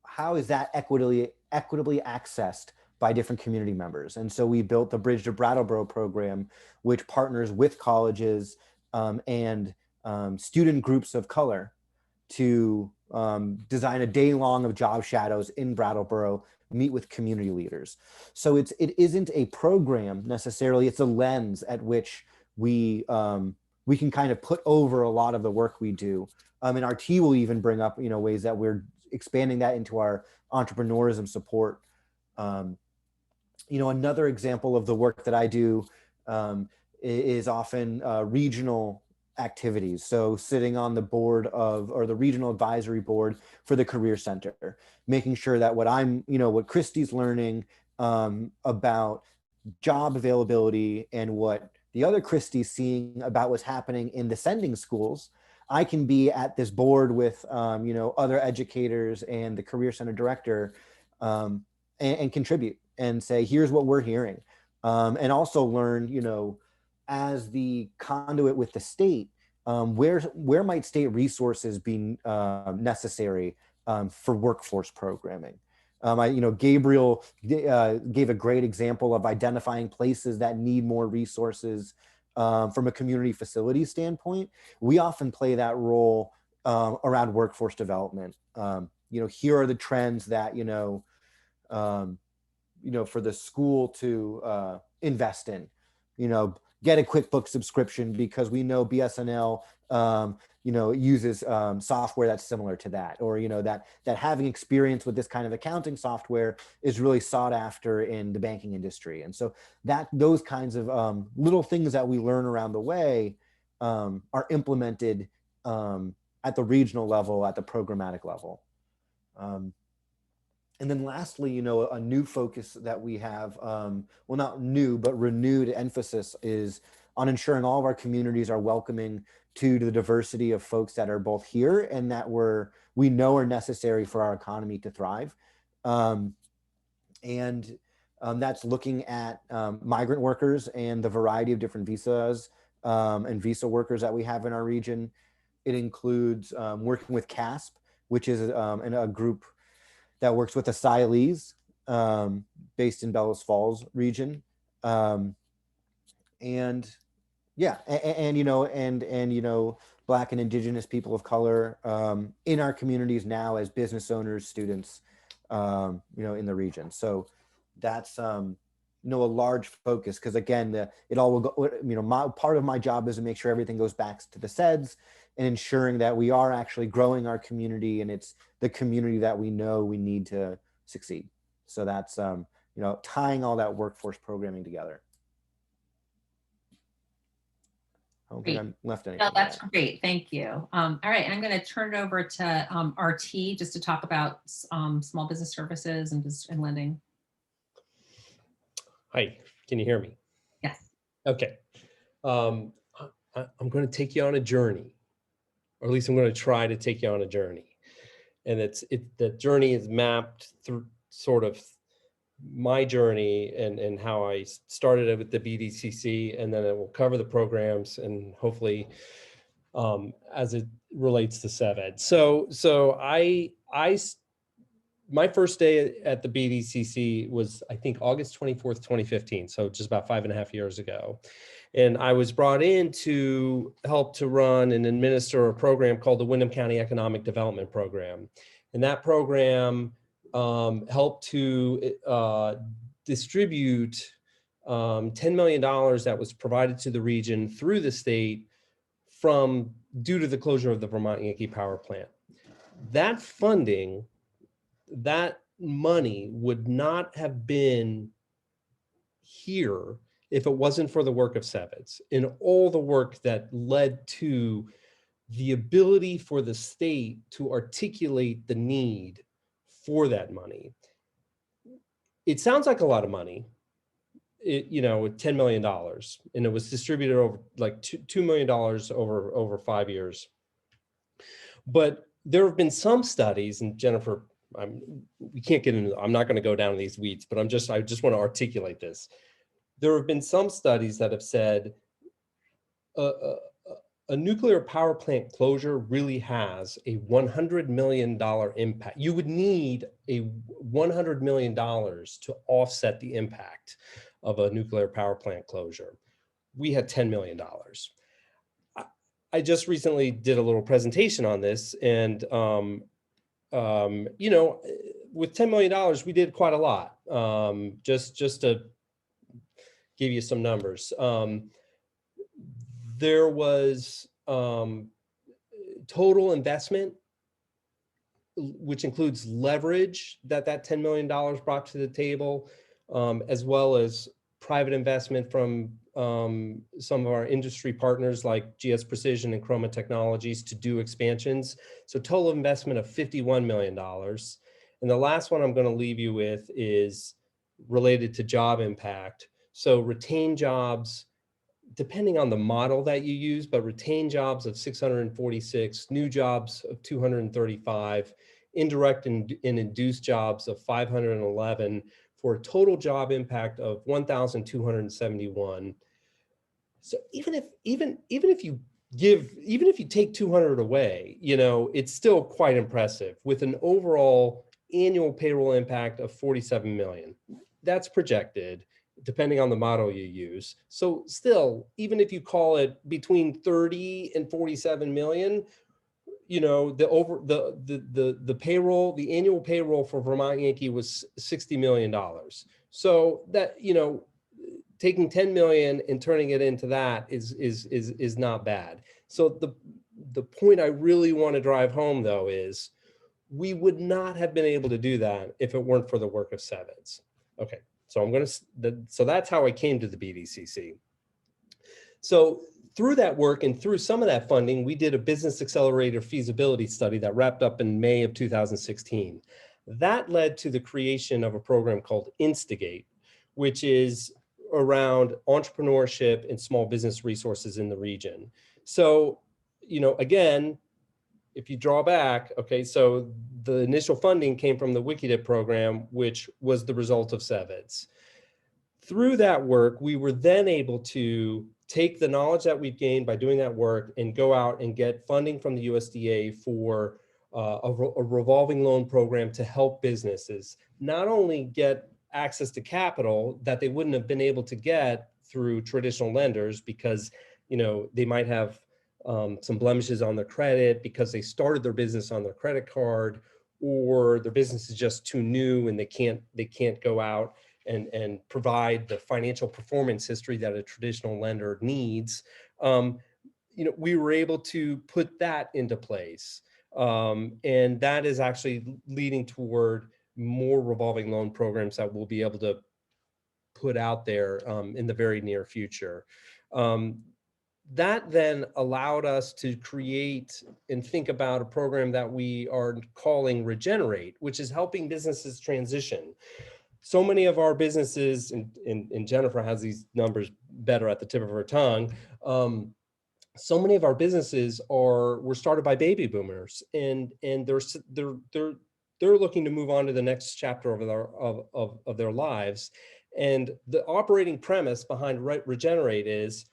H: how is that equitably accessed by different community members? And so we built the Bridge to Brattleboro program, which partners with colleges and student groups of color to design a day long of job shadows in Brattleboro, meet with community leaders. So it isn't a program necessarily, it's a lens at which we can kind of put over a lot of the work we do. And our T will even bring up, you know, ways that we're expanding that into our entrepreneurism support. You know, another example of the work that I do is often regional activities. So sitting on the board of, or the regional advisory board for the Career Center, making sure that what I'm, you know, what Christy's learning about job availability and what the other Christy's seeing about what's happening in the sending schools, I can be at this board with, you know, other educators and the Career Center director and contribute and say, here's what we're hearing. And also learn, you know, as the conduit with the state, where might state resources be necessary for workforce programming? You know, Gabriel gave a great example of identifying places that need more resources from a community facility standpoint. We often play that role around workforce development. You know, here are the trends that, you know, for the school to invest in, you know, get a QuickBooks subscription because we know BSNL, you know, uses software that's similar to that, or, you know, that having experience with this kind of accounting software is really sought after in the banking industry. And so those kinds of little things that we learn around the way are implemented at the regional level, at the programmatic level. And then lastly, you know, a new focus that we have, well, not new, but renewed emphasis is on ensuring all of our communities are welcoming to the diversity of folks that are both here and that we know are necessary for our economy to thrive. And that's looking at migrant workers and the variety of different visas and visa workers that we have in our region. It includes working with CASP, which is a group that works with asylees based in Bellows Falls region. And yeah, and you know, Black and Indigenous people of color in our communities now as business owners, students, you know, in the region. So that's, you know, a large focus, because again, it all will go, you know, part of my job is to make sure everything goes back to the SeVEDS and ensuring that we are actually growing our community, and it's the community that we know we need to succeed. So that's, you know, tying all that workforce programming together. I don't think I left anything.
A: No, that's great. Thank you. All right, I'm going to turn it over to RT just to talk about small business services and lending.
I: Hi,
C: Can you hear me?
A: Yes.
C: Okay. I'm going to take you on a journey, or at least I'm going to try to take you on a journey. And the journey is mapped through sort of my journey and how I started it with the BDCC, and then it will cover the programs and hopefully as it relates to SeVEDS. My first day at the BDCC was, I think, August 24th, 2015. So just about 5.5 years ago. And I was brought in to help to run and administer a program called the Windham County Economic Development Program. And that program helped to distribute $10 million that was provided to the region through the state due to the closure of the Vermont Yankee power plant. That funding, that money would not have been here if it wasn't for the work of SeVEDS and all the work that led to the ability for the state to articulate the need for that money. It sounds like a lot of money, $10 million, and it was distributed over like $2 million over 5 years. But there have been some studies, and Jennifer, we can't get into, I'm not going to go down these weeds, but I just want to articulate this. There have been some studies that have said a nuclear power plant closure really has a $100 million impact. You would need a $100 million to offset the impact of a nuclear power plant closure. We had $10 million. I just recently did a little presentation on this, and with $10 million, we did quite a lot. Just to give you some numbers, there was total investment, which includes leverage that $10 million brought to the table, as well as private investment from some of our industry partners like GS Precision and Chroma Technologies to do expansions. So total investment of $51 million. And the last one I'm going to leave you with is related to job impact. So retained jobs, depending on the model that you use, but retained jobs of 646, new jobs of 235, indirect and induced jobs of 511, for a total job impact of 1,271. So even if you take 200 away, it's still quite impressive with an overall annual payroll impact of 47 million. That's projected, depending on the model you use. So still, even if you call it between 30 and 47 million, the payroll, the annual payroll for Vermont Yankee was $60 million. So that, taking 10 million and turning it into that is not bad. So the point I really want to drive home, though, is we would not have been able to do that if it weren't for the work of SeVEDS. Okay, so so that's how I came to the BDCC. So through that work and through some of that funding, we did a business accelerator feasibility study that wrapped up in May of 2016. That led to the creation of a program called Instigate, which is around entrepreneurship and small business resources in the region. So, again, if you draw back, okay, so the initial funding came from the WikiDip program, which was the result of SeVEDS. Through that work, we were then able to take the knowledge that we've gained by doing that work and go out and get funding from the USDA for a revolving loan program to help businesses not only get access to capital that they wouldn't have been able to get through traditional lenders because, they might have some blemishes on their credit because they started their business on their credit card, or their business is just too new and they can't go out and provide the financial performance history that a traditional lender needs. We were able to put that into place. And that is actually leading toward more revolving loan programs that we'll be able to put out there in the very near future. That then allowed us to create and think about a program that we are calling Regenerate, which is helping businesses transition. so many of our businesses, and Jennifer has these numbers better at the tip of her tongue. So many of our businesses were started by baby boomers, and they're looking to move on to the next chapter of their lives. And the operating premise behind Regenerate is,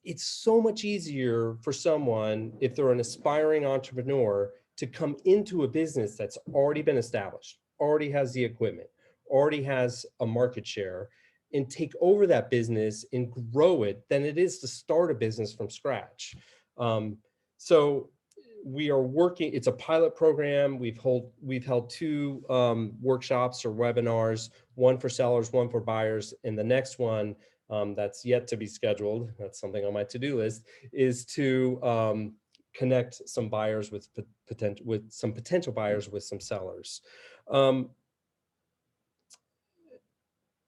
C: it's so much easier for someone, if they're an aspiring entrepreneur, to come into a business that's already been established, already has the equipment, already has a market share, and take over that business and grow it than it is to start a business from scratch. So we are working, it's a pilot program. We've held 2 workshops or webinars, one for sellers, one for buyers. And the next one, that's yet to be scheduled, that's something on my to-do list, is to connect some buyers with some potential buyers with some sellers.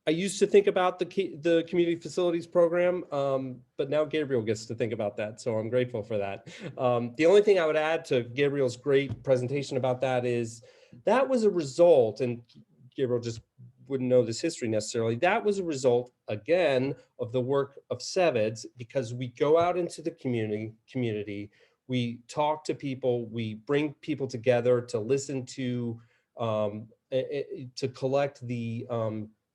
C: I used to think about the community facilities program, but now Gabriel gets to think about that, so I'm grateful for that. The only thing I would add to Gabriel's great presentation about that is, that was a result, and Gabriel just wouldn't know this history necessarily, that was a result, again, of the work of SeVEDS, because we go out into the community, we talk to people, we bring people together to listen to collect the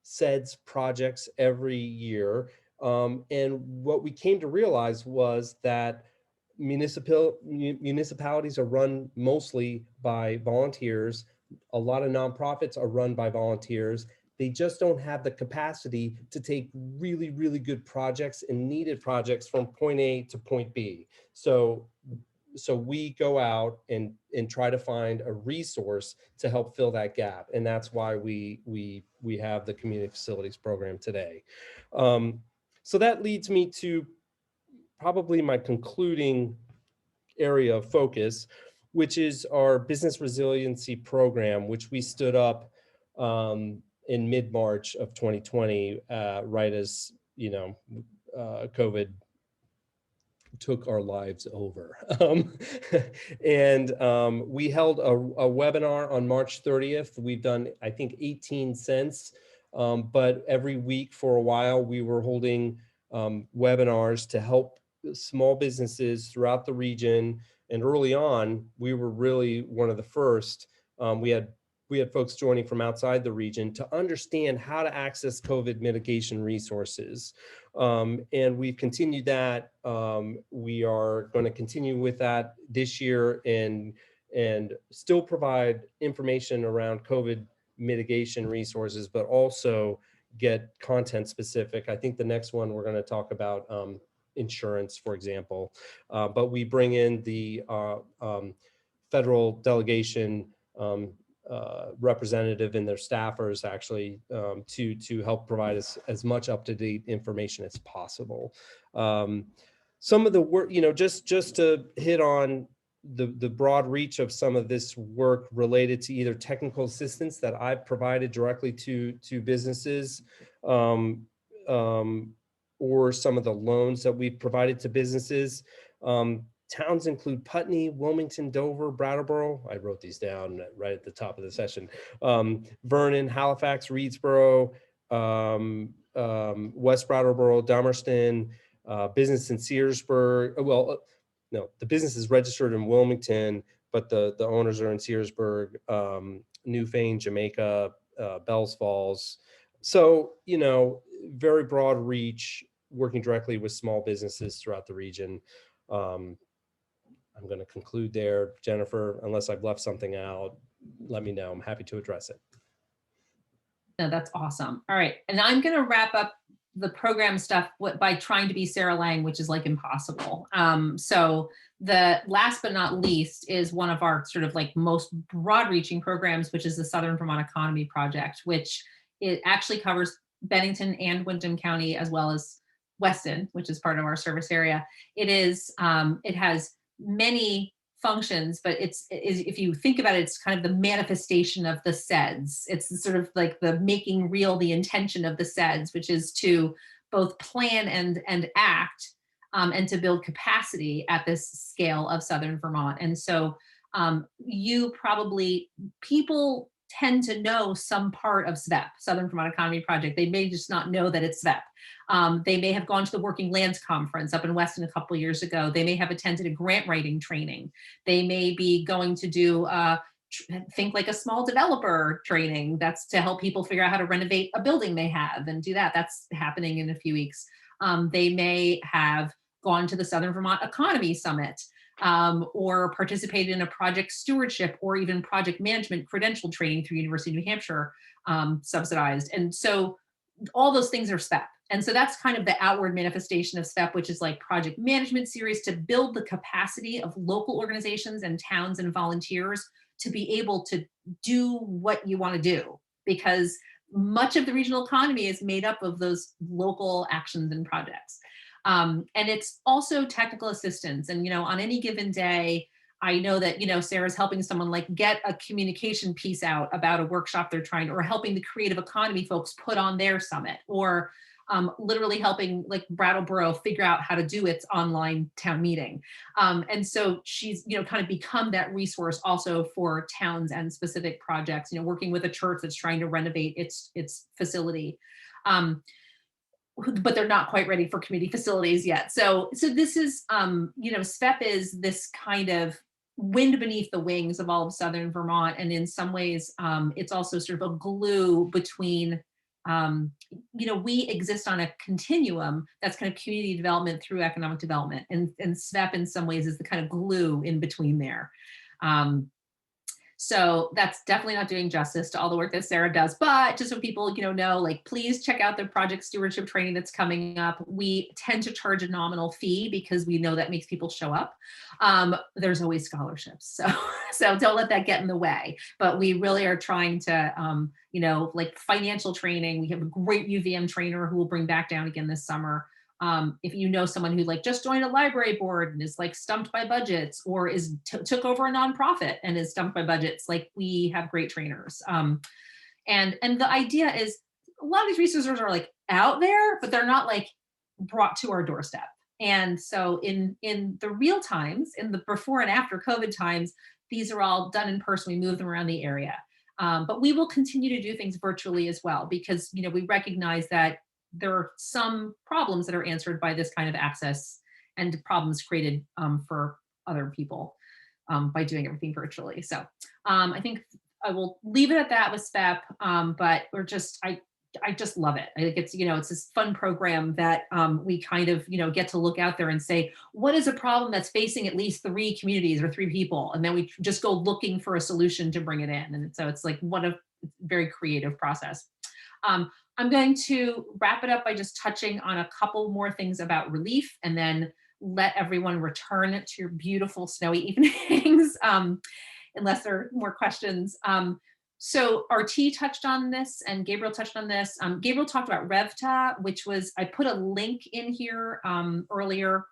C: SeVEDS projects every year. And what we came to realize was that municipalities are run mostly by volunteers. A lot of nonprofits are run by volunteers. They just don't have the capacity to take really, really good projects and needed projects from point A to point B. So we go out and try to find a resource to help fill that gap. And that's why we have the community facilities program today. So that leads me to probably my concluding area of focus, which is our business resiliency program, which we stood up in mid-March of 2020, right as, COVID took our lives over. We held a webinar on March 30th. We've done, I think, 18 since, but every week for a while, we were holding webinars to help small businesses throughout the region. And early on, we were really one of the first. We had folks joining from outside the region to understand how to access COVID mitigation resources. And we've continued that. We are going to continue with that this year and still provide information around COVID mitigation resources, but also get content specific. I think the next one we're going to talk about insurance, for example, but we bring in the federal delegation representative and their staffers actually to help provide us as much up-to-date information as possible. Some of the work, just to hit on the broad reach of some of this work related to either technical assistance that I've provided directly to businesses, or some of the loans that we've provided to businesses. Towns include Putney, Wilmington, Dover, Brattleboro. I wrote these down right at the top of the session. Vernon, Halifax, Reedsboro, West Brattleboro, Dummerston, business in Searsburg. Well, no, the business is registered in Wilmington, but the owners are in Searsburg, Newfane, Jamaica, Bells Falls. So, very broad reach, working directly with small businesses throughout the region. I'm going to conclude there. Jennifer, unless I've left something out, let me know. I'm happy to address it.
A: No, that's awesome. All right. And I'm going to wrap up the program stuff by trying to be Sarah Lang, which is like impossible. So the last but not least is one of our sort of like most broad reaching programs, which is the Southern Vermont Economy Project, which it actually covers Bennington and Windham County, as well as Weston, which is part of our service area. It has many functions, but if you think about it, it's kind of the manifestation of the SeVEDS. It's sort of like the making real the intention of the SeVEDS, which is to both plan and act, and to build capacity at this scale of Southern Vermont. And so people tend to know some part of SeVEP, Southern Vermont Economy Project. They may just not know that it's SeVEP. They may have gone to the Working Lands Conference up in Weston a couple of years ago. They may have attended a grant writing training. They may be going to do think like a small developer training. That's to help people figure out how to renovate a building they have and do that. That's happening in a few weeks. They may have gone to the Southern Vermont Economy Summit, or participated in a project stewardship or even project management credential training through University of New Hampshire, subsidized. And so all those things are SeVEP. And so that's kind of the outward manifestation of SeVEP, which is like project management series to build the capacity of local organizations and towns and volunteers to be able to do what you want to do, because much of the regional economy is made up of those local actions and projects. And it's also technical assistance. And, on any given day, I know that, Sarah's helping someone like get a communication piece out about a workshop they're trying to, or helping the creative economy folks put on their summit, or literally helping like Brattleboro figure out how to do its online town meeting. And so she's, kind of become that resource also for towns and specific projects, working with a church that's trying to renovate its facility. But they're not quite ready for community facilities yet. So this is, SeVEP is this kind of wind beneath the wings of all of Southern Vermont. And in some ways, it's also sort of a glue between, we exist on a continuum that's kind of community development through economic development. And SeVEP in some ways is the kind of glue in between there. So that's definitely not doing justice to all the work that Sarah does, but just so people, know, like, please check out the project stewardship training that's coming up. We tend to charge a nominal fee because we know that makes people show up. There's always scholarships. So don't let that get in the way, but we really are trying to, like financial training. We have a great UVM trainer who will bring back down again this summer. If you know someone who like just joined a library board and is like stumped by budgets, or is took over a nonprofit and is stumped by budgets, like we have great trainers. And the idea is a lot of these resources are like out there, but they're not like brought to our doorstep. And so in the real times, in the before and after COVID times, these are all done in person. We move them around the area. But we will continue to do things virtually as well, because, we recognize that there are some problems that are answered by this kind of access, and problems created for other people by doing everything virtually. So I think I will leave it at that with SeVEP, but I just love it. I think it's, it's this fun program that we kind of, get to look out there and say, what is a problem that's facing at least 3 communities or 3 people? And then we just go looking for a solution to bring it in. And so it's like very creative process. I'm going to wrap it up by just touching on a couple more things about relief, and then let everyone return to your beautiful snowy evenings, unless there are more questions. So RT touched on this and Gabriel touched on this. Gabriel talked about RevTA, which was, I put a link in here earlier,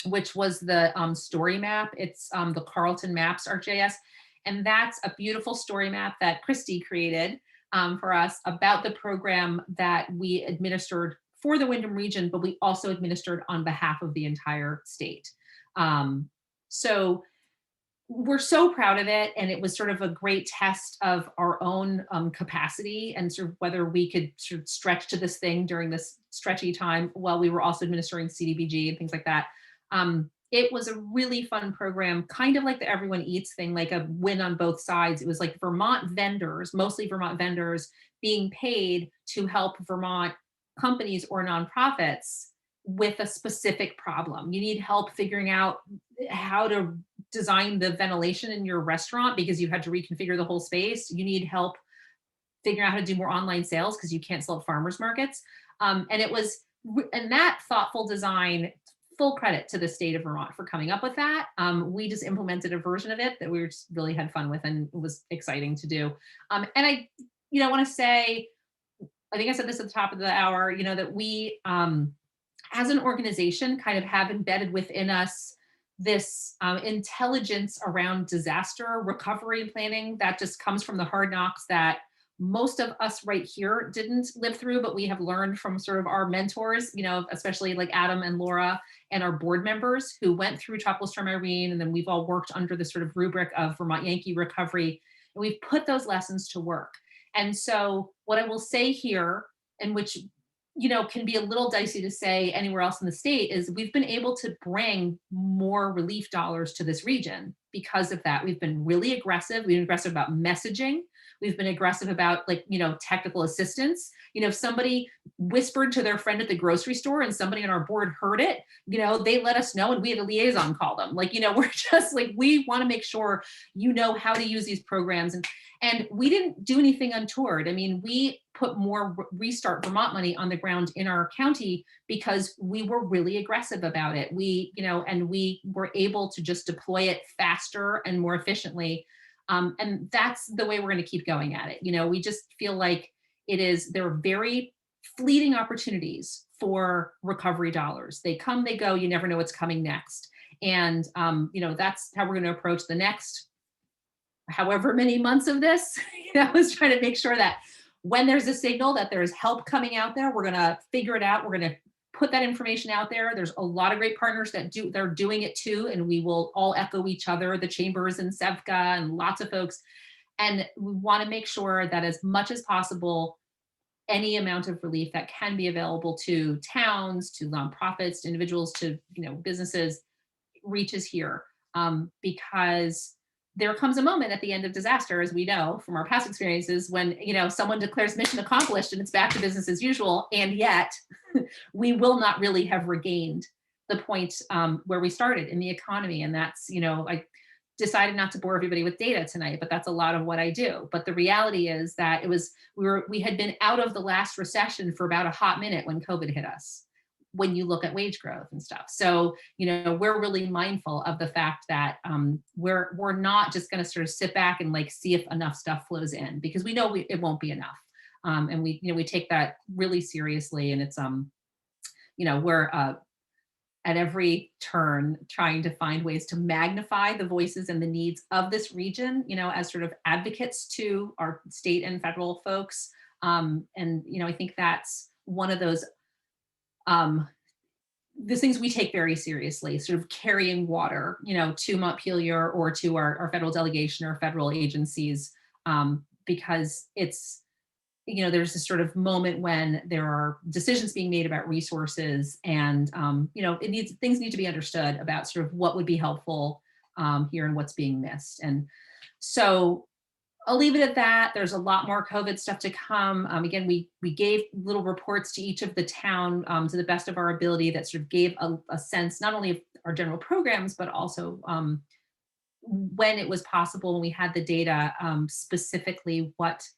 A: which was the story map. It's the Carlton Maps ArcGIS. And that's a beautiful story map that Christy created for us about the program that we administered for the Wyndham region, but we also administered on behalf of the entire state. So we're so proud of it. And it was sort of a great test of our own capacity and sort of whether we could sort of stretch to this thing during this stretchy time while we were also administering CDBG and things like that. It was a really fun program, kind of like the Everyone Eats thing, like a win on both sides. It was like Vermont vendors, mostly Vermont vendors, being paid to help Vermont companies or nonprofits with a specific problem. You need help figuring out how to design the ventilation in your restaurant because you had to reconfigure the whole space. You need help figuring out how to do more online sales because you can't sell at farmers markets. And that thoughtful design, full credit to the state of Vermont for coming up with that. We just implemented a version of it that we just really had fun with, and it was exciting to do. And I, want to say, I think I said this at the top of the hour, that we, as an organization, kind of have embedded within us this intelligence around disaster recovery and planning that just comes from the hard knocks that most of us right here didn't live through, but we have learned from sort of our mentors, especially like Adam and Laura and our board members who went through Tropical Storm Irene. And then we've all worked under the sort of rubric of Vermont Yankee recovery. and we've put those lessons to work. And so what I will say here, and which, you know, can be a little dicey to say anywhere else in the state, is we've been able to bring more relief dollars to this region because of that. We've been really aggressive. We've been aggressive about messaging. We've been aggressive about, like, you know, technical assistance. You know, if somebody whispered to their friend at the grocery store and somebody on our board heard it, you know, they let us know and we had a liaison call them. Like, you know, we're just like, we want to make sure you know how to use these programs. And we didn't do anything untoward. I mean, we put more Restart Vermont money on the ground in our county because we were really aggressive about it. We, you know, and we were able to just deploy it faster and more efficiently. And that's the way we're going to keep going at it. You know, we just feel like there are very fleeting opportunities for recovery dollars. They come, they go, you never know what's coming next. And, you know, that's how we're going to approach the next however many months of this. You know, is trying to make sure that when there's a signal that there's help coming out there, we're going to figure it out. We're going to put that information out there. There's a lot of great partners they're doing it too. And we will all echo each other, the chambers and SeVEDS and lots of folks. And we want to make sure that as much as possible, any amount of relief that can be available to towns, to nonprofits, to individuals, to, you know, businesses reaches here. Because there comes a moment at the end of disaster, as we know from our past experiences, when, you know, someone declares mission accomplished and it's back to business as usual. And yet we will not really have regained the point where we started in the economy. And that's, you know, I decided not to bore everybody with data tonight, but that's a lot of what I do. But the reality is that we had been out of the last recession for about a hot minute when COVID hit us, when you look at wage growth and stuff. So, you know, we're really mindful of the fact that we're not just going to sort of sit back and like see if enough stuff flows in, because we know it won't be enough. And we, you know, we take that really seriously. And it's, you know, we're at every turn trying to find ways to magnify the voices and the needs of this region, you know, as sort of advocates to our state and federal folks. And, you know, I think that's one of those the things we take very seriously, sort of carrying water, you know, to Montpelier or to our federal delegation or federal agencies, because it's, you know, there's this sort of moment when there are decisions being made about resources, and, you know, things need to be understood about sort of what would be helpful here and what's being missed. And so I'll leave it at that. There's a lot more COVID stuff to come. Again, we gave little reports to each of the town to the best of our ability that sort of gave a sense not only of our general programs, but also when it was possible, when we had the data, specifically what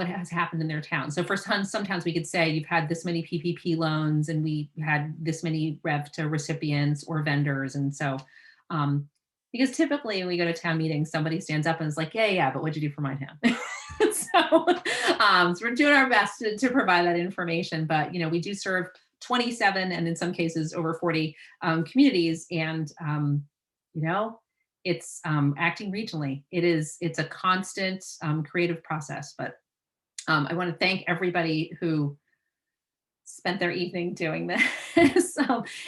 A: has happened in their town. So for some towns we could say you've had this many PPP loans and we had this many rev to recipients or vendors. And so, because typically when we go to town meetings, somebody stands up and is like, yeah, but what'd you do for my town? So we're doing our best to provide that information, but, you know, we do serve 27 and in some cases over 40 communities. And, you know, it's acting regionally. It's a constant creative process, but I want to thank everybody who spent their evening doing this.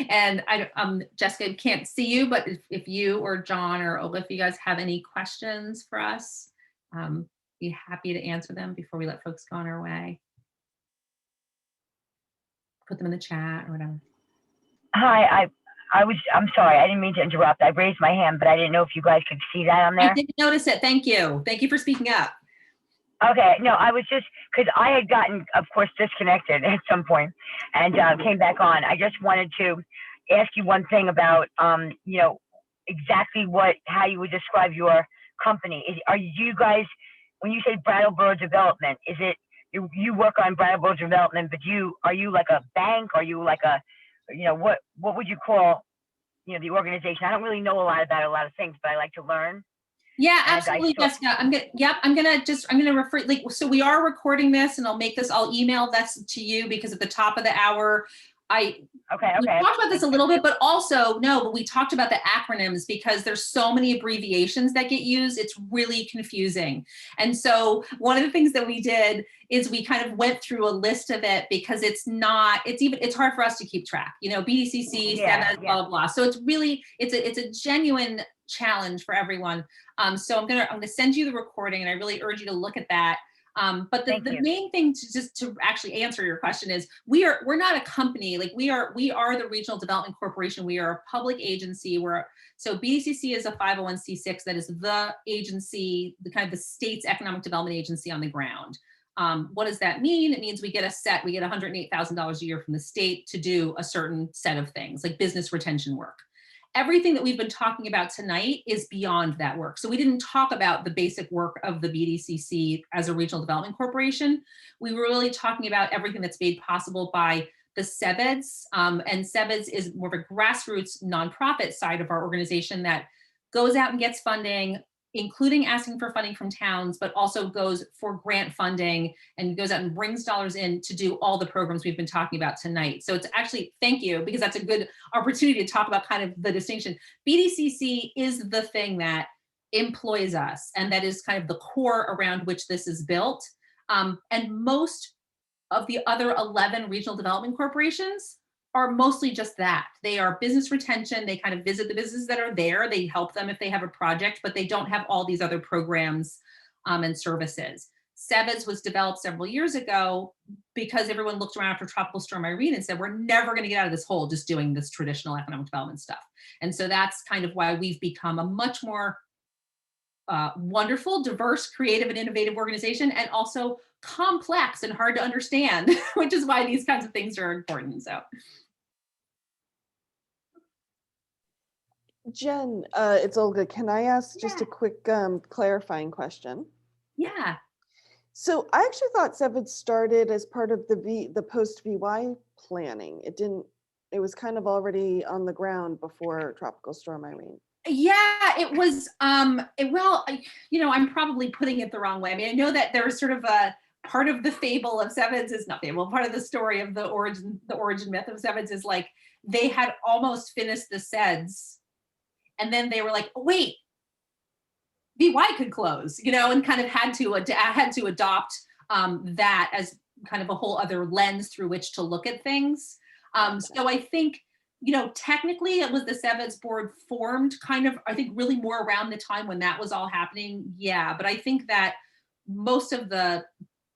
A: And Jessica, can't see you, but if you or John or Olga, if you guys have any questions for us, be happy to answer them before we let folks go on our way. Put them in the chat or whatever.
I: Hi, I'm sorry, I didn't mean to interrupt. I raised my hand, but I didn't know if you guys could see that on there.
A: I didn't notice it. Thank you. Thank you for speaking up.
I: Okay, no, I was just, because I had gotten, of course, disconnected at some point and came back on. I just wanted to ask you one thing about, you know, exactly how you would describe your company. Are you guys, when you say Brattleboro development, is it, you work on Brattleboro development, but are you like a bank? Are you like a, you know, what would you call, you know, the organization? I don't really know a lot about a lot of things, but I like to learn.
A: Yeah, absolutely, Jessica. I'm gonna refer, like, so we are recording this and I'll email this to you because at the top of the hour, we talked about this a little bit, but also, but we talked about the acronyms because there's so many abbreviations that get used. It's really confusing. And so one of the things that we did is we kind of went through a list of it because it's hard for us to keep track, you know, BDCC, SeVEDS, blah, blah, blah. So it's a genuine challenge for everyone. So I'm gonna send you the recording, and I really urge you to look at that. But the
I: Thank you.
A: main thing to actually answer your question is we're not a company. Like we are the Regional Development Corporation. We are a public agency. So BDCC is a 501c6 that is the agency, the kind of the state's economic development agency on the ground. What does that mean? It means we get $108,000 a year from the state to do a certain set of things like business retention work. Everything that we've been talking about tonight is beyond that work. So we didn't talk about the basic work of the BDCC as a regional development corporation. We were really talking about everything that's made possible by the SeVEDS. And SeVEDS is more of a grassroots nonprofit side of our organization that goes out and gets funding, including asking for funding from towns, but also goes for grant funding and goes out and brings dollars in to do all the programs we've been talking about tonight. So it's actually, thank you, because that's a good opportunity to talk about kind of the distinction. BDCC is the thing that employs us, and that is kind of the core around which this is built. And most of the other 11 regional development corporations are mostly just that. They are business retention. They kind of visit the businesses that are there. They help them if they have a project, but they don't have all these other programs and services. SeVEDS was developed several years ago because everyone looked around after Tropical Storm Irene and said, we're never going to get out of this hole just doing this traditional economic development stuff. And so that's kind of why we've become a much more wonderful, diverse, creative, and innovative organization, and also complex and hard to understand, which is why these kinds of things are important. So,
B: Jen, it's Olga. Can I ask just a quick clarifying question?
A: yeah.
B: So I actually thought SeVEDS started as part of the post VY planning. It was kind of already on the ground before Tropical Storm Irene.
A: Yeah, it was, I'm probably putting it the wrong way. I mean, I know that there was sort of a part of the fable of SeVEDS is not fable. Part of the story of the origin myth of SeVEDS is like, they had almost finished the SEDS. And then they were like, oh, wait, VY could close, and kind of had to adopt that as kind of a whole other lens through which to look at things. So I think, technically it was the SeVEDS board formed kind of, I think, really more around the time when that was all happening. Yeah, but I think that most of the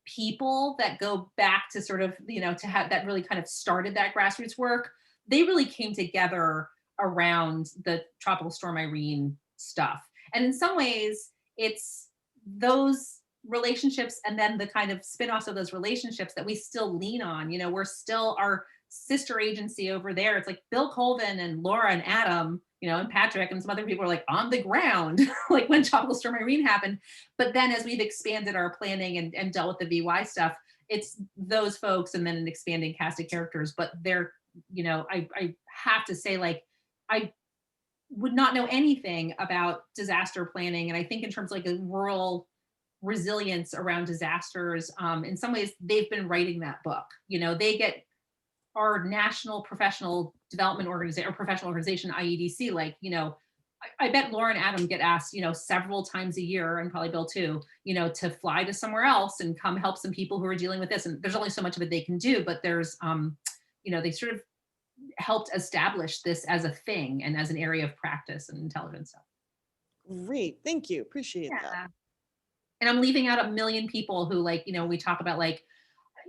A: people that go back to sort of, to have that really kind of started that grassroots work, they really came together around the Tropical Storm Irene stuff. And in some ways, it's those relationships and then the kind of spinoffs of those relationships that we still lean on. We're still our sister agency over there. It's like Bill Colvin and Laura and Adam, and Patrick and some other people are like on the ground, like when Tropical Storm Irene happened. But then as we've expanded our planning and dealt with the VY stuff, it's those folks and then an expanding cast of characters. But they're, I have to say, like, I would not know anything about disaster planning. And I think in terms of like a rural resilience around disasters, in some ways they've been writing that book. They get our national professional development organization or professional organization, IEDC, like, I bet Laura and Adam get asked, several times a year, and probably Bill too, to fly to somewhere else and come help some people who are dealing with this. And there's only so much of it they can do, but there's, they sort of helped establish this as a thing and as an area of practice and intelligence.
B: Great, thank you, appreciate that.
A: And I'm leaving out a million people who, like, we talk about, like,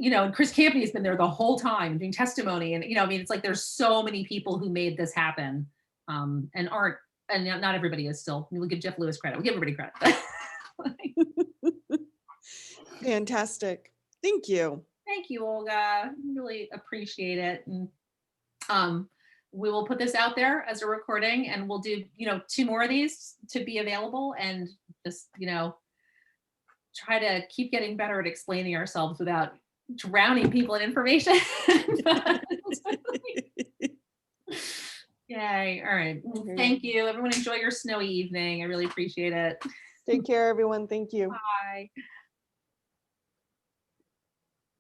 A: and Chris Campany's been there the whole time doing testimony. And, it's like, there's so many people who made this happen and not everybody is still, we'll give Jeff Lewis credit. We'll give everybody credit.
B: Fantastic. Thank you.
A: Thank you, Olga. Really appreciate it. And we will put this out there as a recording, and we'll do, 2 more of these to be available, and just, try to keep getting better at explaining ourselves without drowning people in information. Yay. All right. Thank you. Everyone enjoy your snowy evening. I really appreciate it.
B: Take care, everyone. Thank you.
A: Bye.